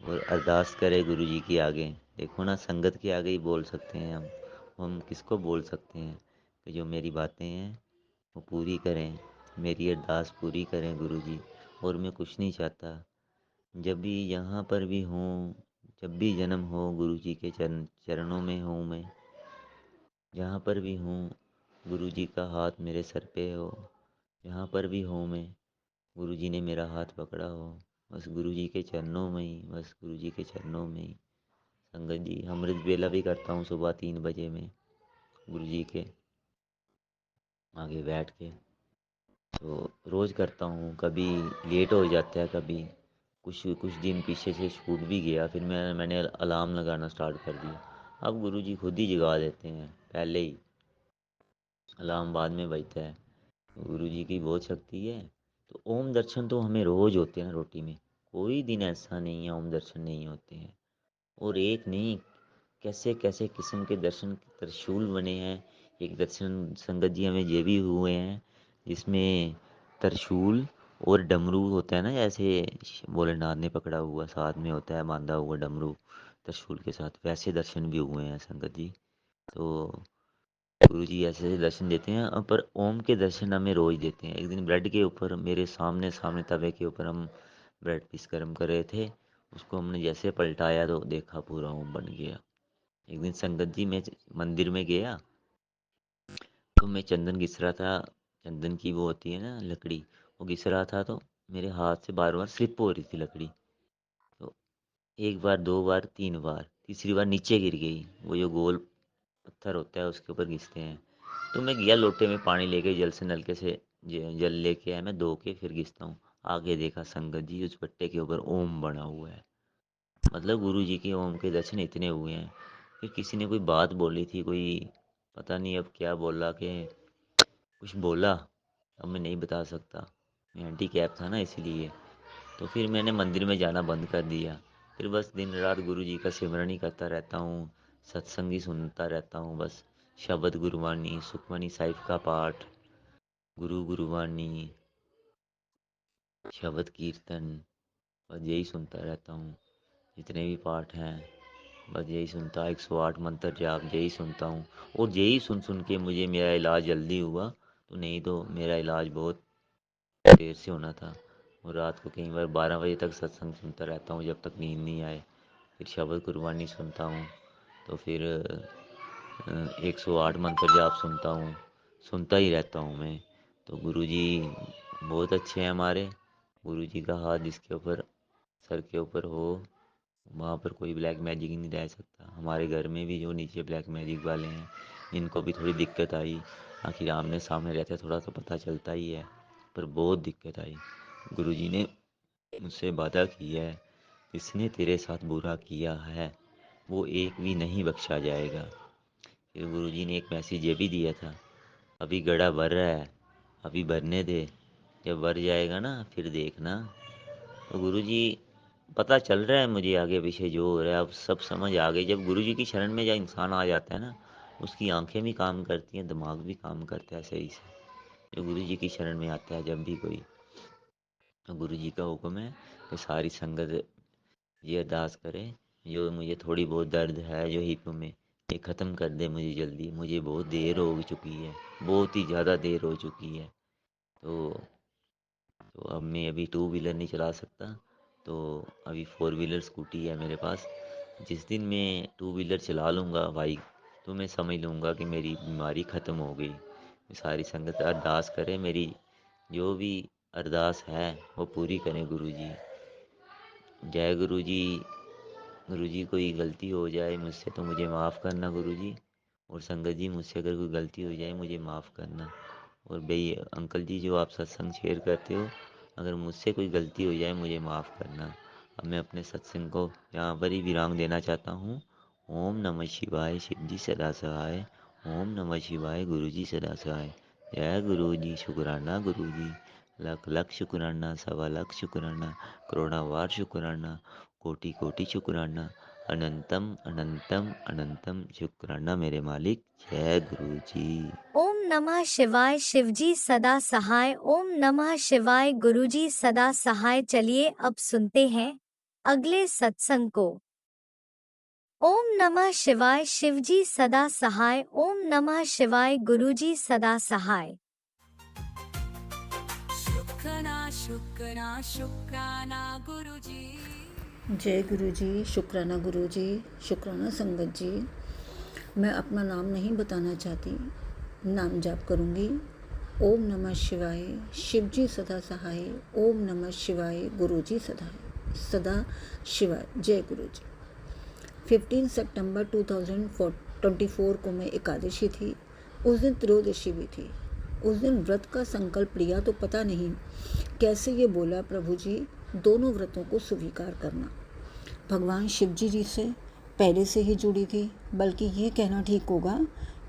और अरदास करे गुरुजी के आगे। देखो ना, संगत के आगे ही बोल सकते हैं हम किसको बोल सकते हैं कि जो मेरी बातें हैं वो पूरी करें, मेरी अरदास पूरी करें गुरुजी। और मैं कुछ नहीं चाहता। जब भी यहाँ पर भी हूँ, जब भी जन्म हो, गुरुजी के चरणों में हूँ मैं। जहाँ पर भी हूँ, गुरुजी का हाथ मेरे सर पे हो। जहाँ पर भी हूँ मैं, गुरुजी ने मेरा हाथ पकड़ा हो। बस गुरुजी के चरणों में ही, बस गुरुजी के चरणों में ही। संगत जी अमृत वेला भी करता हूँ सुबह 3 बजे में, गुरुजी के आगे बैठ के। तो रोज़ करता हूँ, कभी लेट हो जाता है, कभी कुछ कुछ दिन पीछे से छूट भी गया, फिर मैंने अलार्म लगाना स्टार्ट कर दिया। अब गुरुजी खुद ही जगा देते हैं, पहले ही अलार्म बाद में बजता है। गुरुजी की बहुत शक्ति है। तो ओम दर्शन तो हमें रोज़ होते हैं ना रोटी में, कोई दिन ऐसा नहीं है ओम दर्शन नहीं होते हैं। और एक नहीं, कैसे कैसे किस्म के दर्शन त्रिशूल बने हैं। एक दर्शन संगत जी हमें ये भी हुए हैं जिसमें त्रिशूल और डमरू होता है ना, जैसे भोलेनाथ ने पकड़ा हुआ साथ में होता है बांधा हुआ डमरू त्रिशूल के साथ, वैसे दर्शन भी हुए हैं संगत जी। तो गुरु जी ऐसे ऐसे दर्शन देते हैं, पर ओम के दर्शन हमें रोज देते हैं। एक दिन ब्रेड के ऊपर मेरे सामने सामने तवे के ऊपर हम ब्रेड पीस गर्म कर रहे थे, उसको हमने जैसे पलटाया तो देखा पूरा ओम बन गया। एक दिन संगत जी मैं मंदिर में गया, तो मैं चंदन घिस रहा था, चंदन की वो होती है ना लकड़ी, वो घिस रहा था, तो मेरे हाथ से बार बार स्लिप हो रही थी लकड़ी। तो एक बार, दो बार, तीन बार, तीसरी बार नीचे गिर गई। वो जो गोल पत्थर होता है उसके ऊपर घिसते हैं। तो मैं गया लोटे में पानी लेके, जल से नलके से जल लेके आया, मैं धो के फिर घिसता हूँ। आगे देखा संगत जी उस पट्टे के ऊपर ओम बना हुआ है। मतलब गुरु जी के ओम के दर्शन इतने हुए हैं। फिर किसी ने कोई बात बोली थी, कोई पता नहीं अब क्या बोला, कि कुछ बोला, अब मैं नहीं बता सकता, मैं हैंडीकैप था ना इसीलिए। तो फिर मैंने मंदिर में जाना बंद कर दिया। फिर बस दिन रात गुरु जी का सिमरन ही करता रहता हूँ, सत्संग ही सुनता रहता हूँ बस। शब्द गुरुवाणी, सुखमनी साहिब का पाठ, गुरु गुरुवाणी, शब्द कीर्तन, बस यही सुनता रहता हूँ। जितने भी पाठ हैं बस यही सुनता, 108 मंत्र जाप यही सुनता हूँ। और यही सुन सुन के मुझे मेरा इलाज जल्दी हुआ, तो नहीं तो मेरा इलाज बहुत देर से होना था। और रात को कई बार 12 बजे तक सत्संग सुनता रहता हूँ जब तक नींद नहीं आए। फिर शब्द गुरबानी सुनता हूँ, तो फिर 108 मंत्र जाप सुनता हूँ, सुनता ही रहता हूँ मैं। तो गुरुजी बहुत अच्छे हैं हमारे। गुरुजी का हाथ जिसके ऊपर, सर के ऊपर हो, वहाँ पर कोई ब्लैक मैजिक ही नहीं रह सकता। हमारे घर में भी जो नीचे ब्लैक मैजिक वाले हैं, इनको भी थोड़ी दिक्कत आई। आखिर आमने सामने रहते थोड़ा तो पता चलता ही है, पर बहुत दिक्कत आई। गुरुजी ने मुझसे वादा की है, जिसने तेरे साथ बुरा किया है वो एक भी नहीं बख्शा जाएगा। फिर गुरुजी ने एक मैसेज ये भी दिया था, अभी गड़ा भर रहा है, अभी भरने दे, जब भर जाएगा ना फिर देखना। तो गुरुजी, पता चल रहा है मुझे आगे पीछे जो हो रहा है, अब सब समझ आ गई। जब गुरुजी की शरण में जब इंसान आ जाता है ना, उसकी आंखें भी काम करती हैं, दिमाग भी काम करता है सही से। जो गुरुजी की शरण में आता है जब भी कोई, तो गुरुजी का हुक्म है कि सारी संगत ये अरदास करे, जो मुझे थोड़ी बहुत दर्द है जो हिप में, ये ख़त्म कर दे मुझे जल्दी। मुझे बहुत देर हो चुकी है, बहुत ही ज़्यादा देर हो चुकी है। तो अब मैं अभी टू व्हीलर नहीं चला सकता, तो अभी फोर व्हीलर स्कूटी है मेरे पास। जिस दिन मैं टू व्हीलर चला लूँगा बाइक, तो मैं समझ लूँगा कि मेरी बीमारी ख़त्म हो गई। सारी संगत अरदास करे, मेरी जो भी अरदास है वो पूरी करें गुरुजी। जय गुरुजी। गुरुजी कोई गलती हो जाए मुझसे तो मुझे माफ़ करना गुरुजी। और संगत जी मुझसे अगर कोई गलती हो जाए मुझे माफ़ करना। और भाई अंकल जी जो आप सत्संग शेयर करते हो, अगर मुझसे कोई गलती हो जाए मुझे माफ़ करना। अब मैं अपने सत्संग को यहाँ पर ही विराम देना चाहता हूँ। ओम नमः शिवाय, शिव जी सदा सहाय। ओम नमः शिवाय, गुरु जी सदा सहाय। जय गुरु जी, शुक्राना गुरु जी, लख लख शुक्राना, सवा लाख शुक्राना, करोड़ावार शुक्राना, कोटि कोटि शुक्राना, अनंतम अनंतम अनंतम शुक्राना मेरे मालिक। जय गुरु जी। ओम नमः शिवाय, शिवजी सदा सहाय। ओम नमः शिवाय, गुरुजी सदा सहाय। चलिए अब सुनते हैं अगले सत्संग को। ओम नमः शिवाय, शिवजी सदा सहाय। ओम नमः शिवाय, गुरुजी सदा सहाय। शुक्राना शुक्राना शुक्राना गुरुजी। जय गुरु जी, शुक्राना गुरु जी, शुक्राना संगत जी। मैं अपना नाम नहीं बताना चाहती, नाम जाप करूँगी। ओम नमः शिवाय, शिव जी सदा सहाय। ओम नमः शिवाय, गुरु जी सदा शिवाय। जय गुरु जी। 15 सितंबर 2024 को मैं एकादशी थी। उस दिन त्रयोदशी भी थी। उस दिन व्रत का संकल्प लिया तो पता नहीं कैसे ये बोला, प्रभु जी दोनों व्रतों को स्वीकार करना। भगवान शिव जी से पहले से ही जुड़ी थी, बल्कि ये कहना ठीक होगा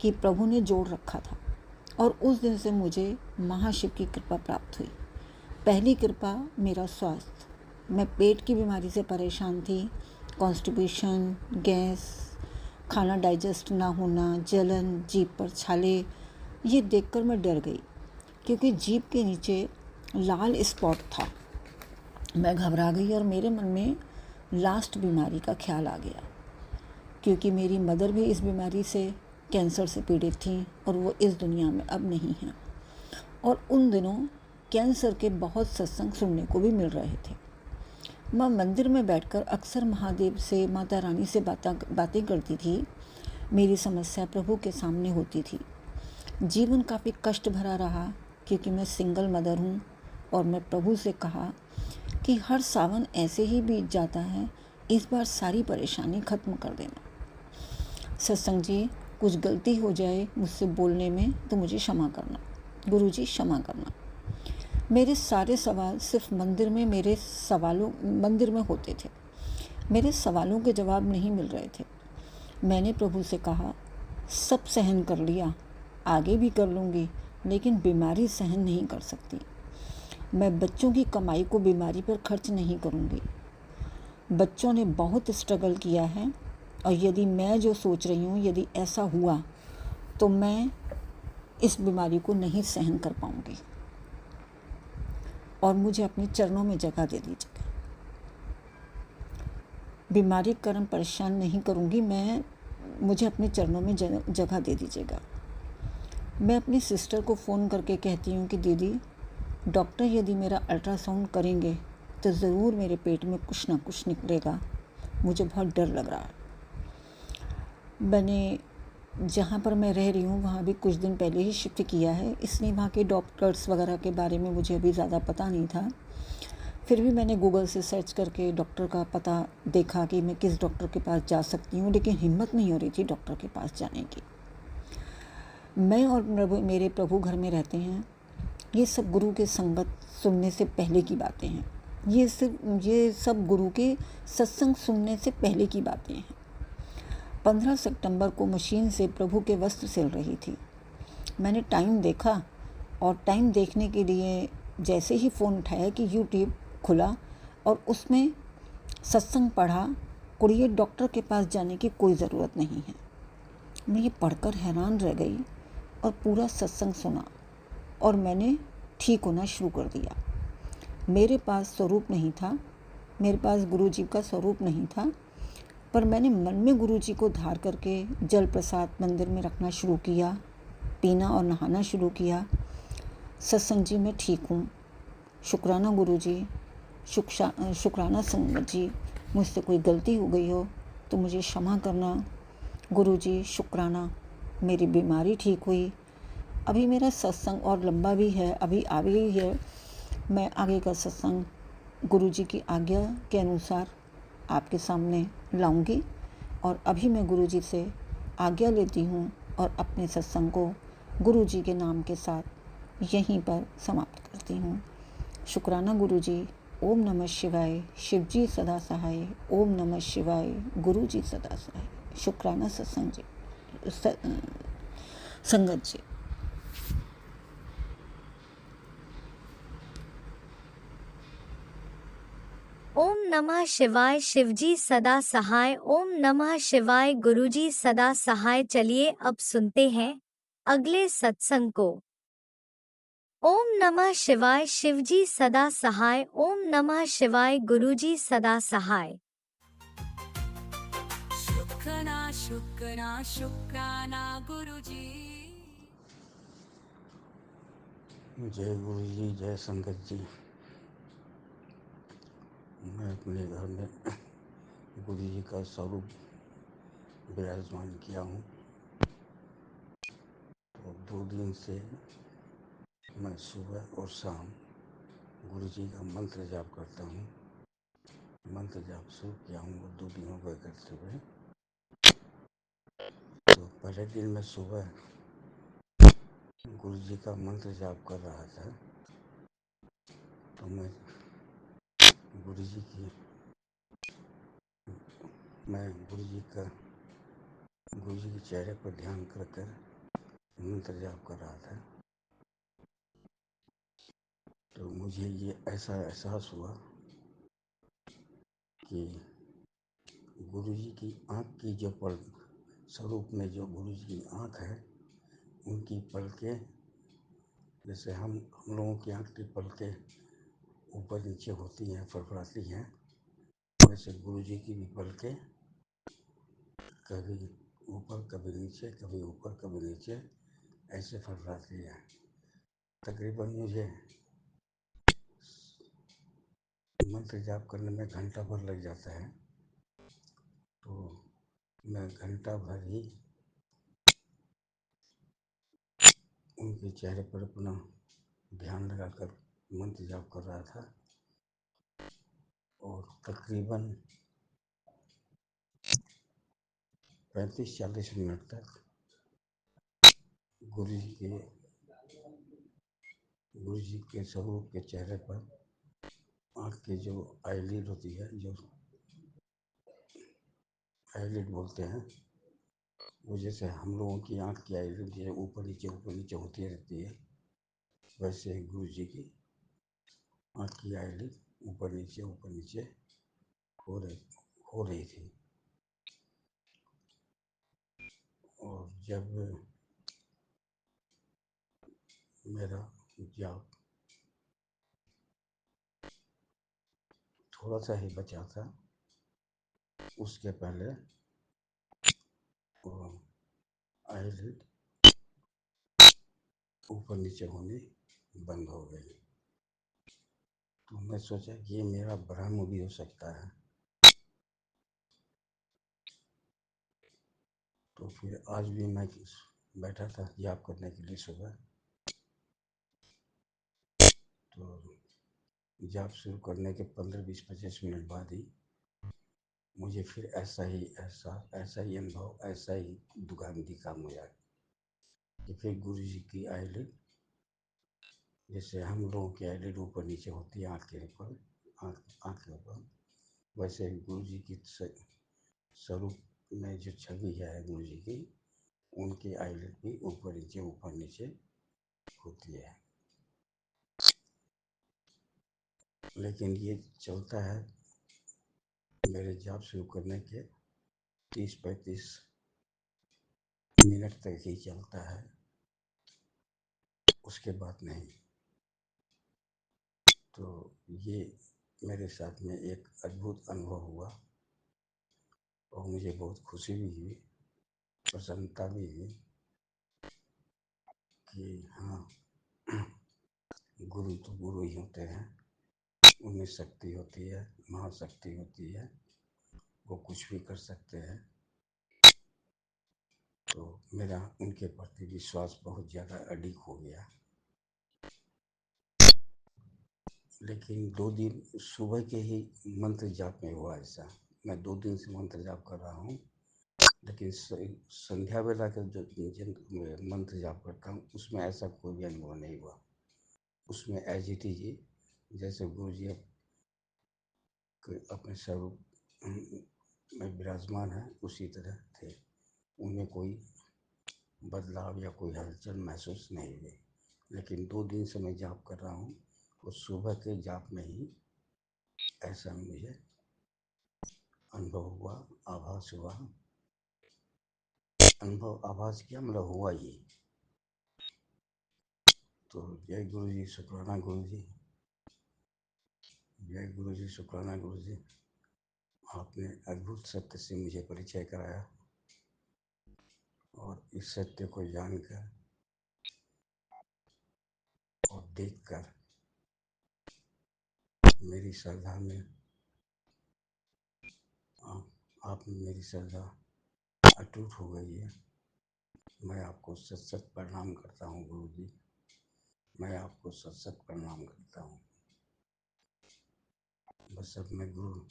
कि प्रभु ने जोड़ रखा था। और उस दिन से मुझे महाशिव की कृपा प्राप्त हुई। पहली कृपा मेरा स्वास्थ्य। मैं पेट की बीमारी से परेशान थी, कॉन्स्टिपेशन, गैस, खाना डाइजेस्ट ना होना, जलन, जीभ पर छाले। ये देखकर मैं डर गई क्योंकि जीभ के नीचे लाल स्पॉट था। मैं घबरा गई और मेरे मन में लास्ट बीमारी का ख्याल आ गया, क्योंकि मेरी मदर भी इस बीमारी से, कैंसर से पीड़ित थी और वो इस दुनिया में अब नहीं हैं। और उन दिनों कैंसर के बहुत सत्संग सुनने को भी मिल रहे थे। मैं मंदिर में बैठकर अक्सर महादेव से, माता रानी से बातें करती थी। मेरी समस्या प्रभु के सामने होती थी। जीवन काफ़ी कष्ट भरा रहा क्योंकि मैं सिंगल मदर हूँ। और मैं प्रभु से कहा कि हर सावन ऐसे ही बीत जाता है, इस बार सारी परेशानी ख़त्म कर देना। सत्संग जी, कुछ गलती हो जाए मुझसे बोलने में तो मुझे क्षमा करना। गुरु जी क्षमा करना। मेरे सारे सवाल सिर्फ मंदिर में होते थे। मेरे सवालों के जवाब नहीं मिल रहे थे। मैंने प्रभु से कहा, सब सहन कर लिया, आगे भी कर लूँगी, लेकिन बीमारी सहन नहीं कर सकती। मैं बच्चों की कमाई को बीमारी पर खर्च नहीं करूँगी। बच्चों ने बहुत स्ट्रगल किया है और यदि मैं जो सोच रही हूँ, यदि ऐसा हुआ तो मैं इस बीमारी को नहीं सहन कर पाऊँगी और मुझे अपने चरणों में जगह दे दीजिएगा। बीमारी के कारण परेशान नहीं करूँगी, मुझे अपने चरणों में जगह दे दीजिएगा। मैं अपनी सिस्टर को फ़ोन करके कहती हूँ कि दीदी, डॉक्टर यदि मेरा अल्ट्रासाउंड करेंगे तो ज़रूर मेरे पेट में कुछ ना कुछ निकलेगा। मुझे बहुत डर लग रहा है। मैंने जहाँ पर मैं रह रही हूँ वहाँ भी कुछ दिन पहले ही शिफ्ट किया है, इसलिए वहाँ के डॉक्टर्स वगैरह के बारे में मुझे अभी ज़्यादा पता नहीं था। फिर भी मैंने गूगल से सर्च करके डॉक्टर का पता देखा कि मैं किस डॉक्टर के पास जा सकती हूँ, लेकिन हिम्मत नहीं हो रही थी डॉक्टर के पास जाने की। मैं और मेरे प्रभु घर में रहते हैं। ये सब गुरु के संगत सुनने से पहले की बातें हैं। ये सब गुरु के सत्संग सुनने से पहले की बातें हैं। 15 सितंबर को मशीन से प्रभु के वस्त्र सिल रही थी। मैंने टाइम देखा और टाइम देखने के लिए जैसे ही फ़ोन उठाया कि यूट्यूब खुला और उसमें सत्संग पढ़ा, कुड़िए डॉक्टर के पास जाने की कोई ज़रूरत नहीं है। मैं ये पढ़कर हैरान रह गई और पूरा सत्संग सुना और मैंने ठीक होना शुरू कर दिया। मेरे पास स्वरूप नहीं था, मेरे पास गुरु जी का स्वरूप नहीं था, पर मैंने मन में गुरु जी को धार करके जल प्रसाद मंदिर में रखना शुरू किया, पीना और नहाना शुरू किया। सत्संग जी मैं ठीक हूँ, शुक्राना गुरु जी, शुक्राना संगत जी, मुझसे कोई गलती हो गई हो तो मुझे क्षमा करना। गुरु जी शुक्राना, मेरी बीमारी ठीक हुई। अभी मेरा सत्संग और लंबा भी है, अभी आगे ही है। मैं आगे का सत्संग गुरु जी की आज्ञा के अनुसार आपके सामने लाऊंगी और अभी मैं गुरु जी से आज्ञा लेती हूँ और अपने सत्संग को गुरु जी के नाम के साथ यहीं पर समाप्त करती हूँ। शुक्राना गुरु जी। ओम नमः शिवाय। शिव जी सदा सहाय। ओम नमः शिवाय। गुरु जी सदा सहाय। शुक्राना सत्संग जी, संगत जी। ओम नमः शिवाय। शिवजी सदा सहाय। ओम नमः शिवाय। गुरुजी सदा सहाय। चलिए अब सुनते हैं अगले सत्संग को। ओम नमः शिवाय। शिवजी सदा सहाय। ओम नमः शिवाय। गुरुजी सदा सहाय। शुक्राना गुरुजी। जय गुरु जी, जय संगत जी। मैं अपने घर में गुरु जी का स्वरूप विराजमान किया हूँ। तो 2 दिन से मैं सुबह और शाम गुरु जी का मंत्र जाप करता हूँ। मंत्र जाप शुरू किया हूँ 2 दिन हो गए करते हुए। तो पहले दिन मैं सुबह गुरु जी का मंत्र जाप कर रहा था, तो मैं गुरु जी की गुरु जी के चेहरे पर ध्यान कर कर मंत्र जाप कर रहा था। तो मुझे ये ऐसा एहसास हुआ कि गुरु जी की आँख की जो पल स्वरूप में जो गुरु जी की आँख है, उनकी पलकें जैसे हम लोगों की आँख की पलकें ऊपर नीचे होती हैं, फड़फड़ाती हैं, वैसे गुरु जी की भी पलकें कभी ऊपर कभी नीचे, कभी ऊपर कभी नीचे ऐसे फड़फड़ाती हैं। तकरीबन मुझे मंत्र जाप करने में घंटा भर लग जाता है, तो मैं घंटा भर ही उनके चेहरे पर अपना ध्यान लगाकर मंत्र जाप कर रहा था। और तकरीबन 35-40 मिनट तक गुरु जी के स्वरूप के चेहरे पर आँख की जो आईलिड होती है, जो आईलिड बोलते हैं, वो जैसे हम लोगों की आँख की आईलिड जैसे ऊपर नीचे होती रहती है, वैसे गुरु जी की आँख की आईलिड ऊपर नीचे हो रही थी। और जब मेरा जाप थोड़ा सा ही बचा था, उसके पहले वो आईलिड ऊपर नीचे होनी बंद हो गई। तो मैं सोचा कि ये मेरा भ्रम भी हो सकता है। तो फिर आज भी मैं बैठा था जाप करने के लिए सुबह, तो जाप शुरू करने के 15-20-25 मिनट बाद ही मुझे फिर ऐसा ही अनुभव, ऐसा ही दुर्गंधी काम हुआ कि फिर गुरु जी की आईलिड जैसे हम लोगों की आईलिड ऊपर नीचे होती है आँख के ऊपर, वैसे गुरु जी की स्वरूप में जो छवि है गुरु जी की, उनकी आईलिड भी ऊपर नीचे होती है। लेकिन ये चलता है मेरे जाप शुरू करने के 30-35 मिनट तक ही चलता है, उसके बाद नहीं। तो ये मेरे साथ में एक अद्भुत अनुभव हुआ और मुझे बहुत खुशी भी हुई, प्रसन्नता भी हुई कि हाँ, गुरु तो गुरु ही होते हैं, उनमें शक्ति होती है, महाशक्ति होती है, वो कुछ भी कर सकते हैं। तो मेरा उनके प्रति विश्वास बहुत ज़्यादा अडिग हो गया। लेकिन 2 दिन सुबह के ही मंत्र जाप में हुआ ऐसा। मैं 2 दिन से मंत्र जाप कर रहा हूँ, लेकिन संध्या वेला का जो मंत्र जाप करता हूँ, उसमें ऐसा कोई भी अनुभव नहीं हुआ। उसमें एज इट इज जैसे गुरु जी अपने स्वरूप में विराजमान है, उसी तरह थे। उनमें कोई बदलाव या कोई हलचल महसूस नहीं हुई। लेकिन 2 दिन से मैं जाप कर रहा हूँ, और सुबह के जाप में ही ऐसा मुझे अनुभव हुआ, आभास हुआ। अनुभव आभास क्या मतलब हुआ ही। तो जय गुरु जी, शुक्राना गुरु जी, जय गुरु जी, शुक्राना गुरु जी। आपने अद्भुत सत्य से मुझे परिचय कराया, और इस सत्य को जानकर और देखकर मेरी श्रद्धा में आप मेरी श्रद्धा अटूट हो गई है। मैं आपको सत सत प्रणाम करता हूँ गुरु जी, मैं आपको सत सत प्रणाम करता हूँ। बस अब मैं गुरु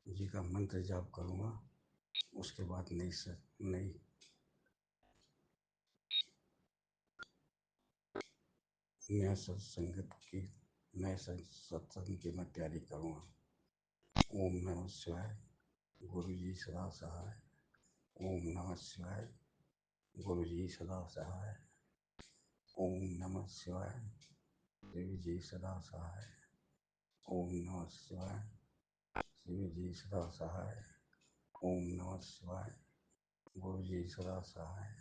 जी का मंत्र जाप करूँगा, उसके बाद नई नए सत्संगत की नए सत्संग की मैं तैयारी करूँगा। ओम नमः शिवाय। गुरु जी सदा सहाय। ओम नमः शिवाय। गुरु जी सदा सहाय। ओम नमः शिवाय। शिव जी सदा सहाय। ओम नमः शिवाय। शिव जी सदा सहाय। ओम नमः शिवाय। गुरु जी सदा सहाय।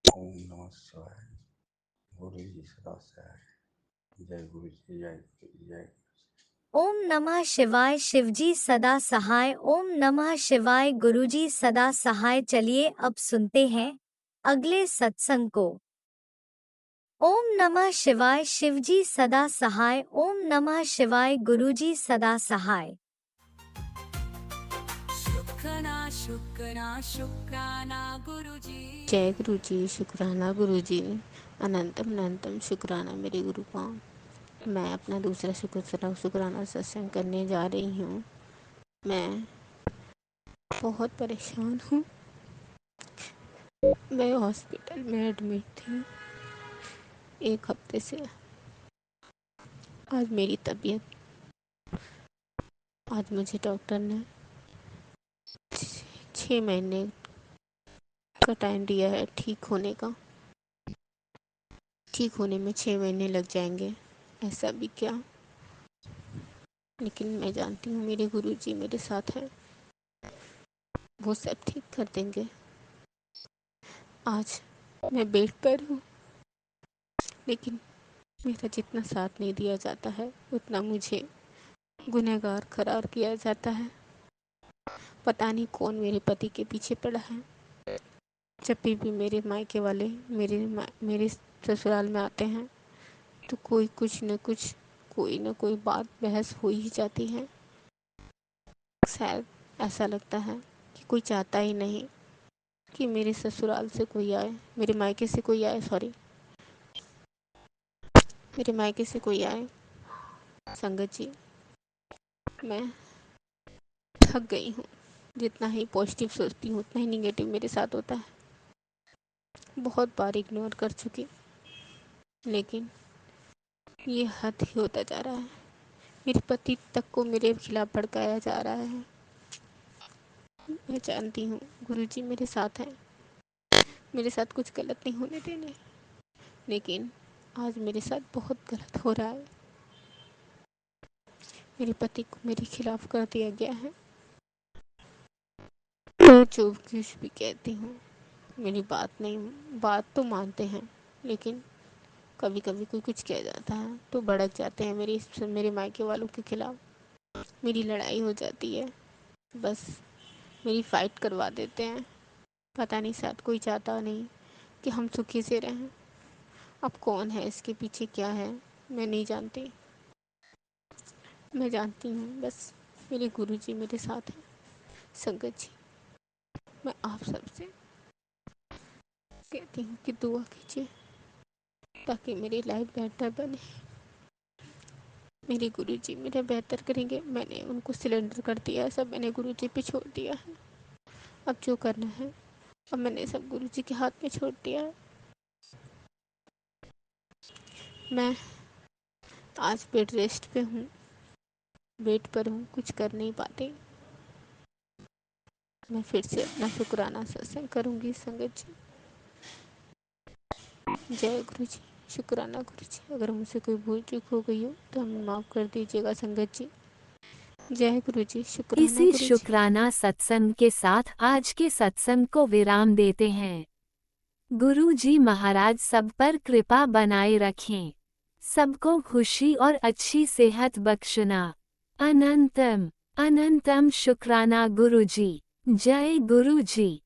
ओम नमः शिवाय। गुरु जी सदा सहाय। जय गुरु जी, जय गुरु जी, जय। ओम नमः शिवाय। शिवजी सदा सहाय। ओम नमः शिवाय। गुरुजी सदा सहाय। चलिए अब सुनते हैं अगले सत्संग को। ओम नमः शिवाय। शिवजी सदा सहाय। ओम नमः शिवाय। गुरुजी सदा सहाय। शुक्राना शुक्राना शुक्राना गुरुजी जय गुरु जी, शुक्राना गुरु जी। अनंतम अनंतम शुक्राना मेरे गुरुपान। मैं अपना दूसरा शुक्राना सत्संग करने जा रही हूँ। मैं बहुत परेशान हूँ। मैं हॉस्पिटल में एडमिट थी 1 हफ्ते से। आज मेरी तबीयत, आज मुझे डॉक्टर ने 6 महीने का टाइम दिया है ठीक होने का। ठीक होने में 6 महीने लग जाएंगे, ऐसा भी क्या। लेकिन मैं जानती हूँ मेरे गुरुजी मेरे साथ हैं, वो सब ठीक कर देंगे। आज मैं बेड पर हूँ, लेकिन मेरा जितना साथ नहीं दिया जाता है उतना मुझे गुनहगार करार किया जाता है। पता नहीं कौन मेरे पति के पीछे पड़ा है। जब भी मेरे मायके वाले मेरे ससुराल में आते हैं तो कोई न कोई बात बहस हो ही जाती है। शायद ऐसा लगता है कि कोई चाहता ही नहीं कि मेरे ससुराल से कोई आए, मेरे मायके से कोई आए, सॉरी, मेरे मायके से कोई आए। संगत जी, मैं थक गई हूँ। जितना ही पॉजिटिव सोचती हूँ उतना ही निगेटिव मेरे साथ होता है। बहुत बार इग्नोर कर चुकी, लेकिन ये हद ही होता जा रहा है। मेरे पति तक को मेरे खिलाफ भड़काया जा रहा है। मैं जानती हूँ गुरुजी मेरे साथ हैं, मेरे साथ कुछ गलत नहीं होने देने, लेकिन आज मेरे साथ बहुत गलत हो रहा है। मेरे पति को मेरे खिलाफ कर दिया गया है। मैं जो कुछ भी कहती हूँ, मेरी बात तो मानते हैं, लेकिन कभी कभी कोई कुछ कह जाता है तो भड़क जाते हैं मेरे मायके वालों के खिलाफ। मेरी लड़ाई हो जाती है, बस मेरी फाइट करवा देते हैं। पता नहीं, शायद कोई चाहता नहीं कि हम सुखी से रहें। अब कौन है इसके पीछे, क्या है, मैं नहीं जानती। मैं जानती हूँ बस मेरे गुरुजी मेरे साथ हैं। संगत जी, मैं आप सबसे कहती हूँ कि दुआ कीजिए ताकि मेरी लाइफ बेहतर बने। मेरे गुरुजी मेरा बेहतर करेंगे। मैंने उनको सिलेंडर कर दिया है, सब मैंने गुरुजी पे छोड़ दिया है। अब जो करना है अब मैंने सब गुरुजी के हाथ में छोड़ दिया है। मैं आज बेड रेस्ट पे हूँ, बेड पर हूँ, कुछ कर नहीं पाती। मैं फिर से अपना शुक्राना सत्संग करूँगी। संगत जी, जय गुरु जी, शुक्राना गुरु जी। अगर मुझसे कोई भूल चूक हो गई हो तो हमें माफ़ कर दीजिएगा। संगत जी, जय गुरु जी, शुक्राना इसी गुरु जी। शुक्राना सत्संग के साथ आज के सत्संग को विराम देते हैं। गुरु जी महाराज सब पर कृपा बनाए रखें, सबको खुशी और अच्छी सेहत बख्शना। अनंतम अनंतम शुक्राना गुरु जी। जय गुरु जी।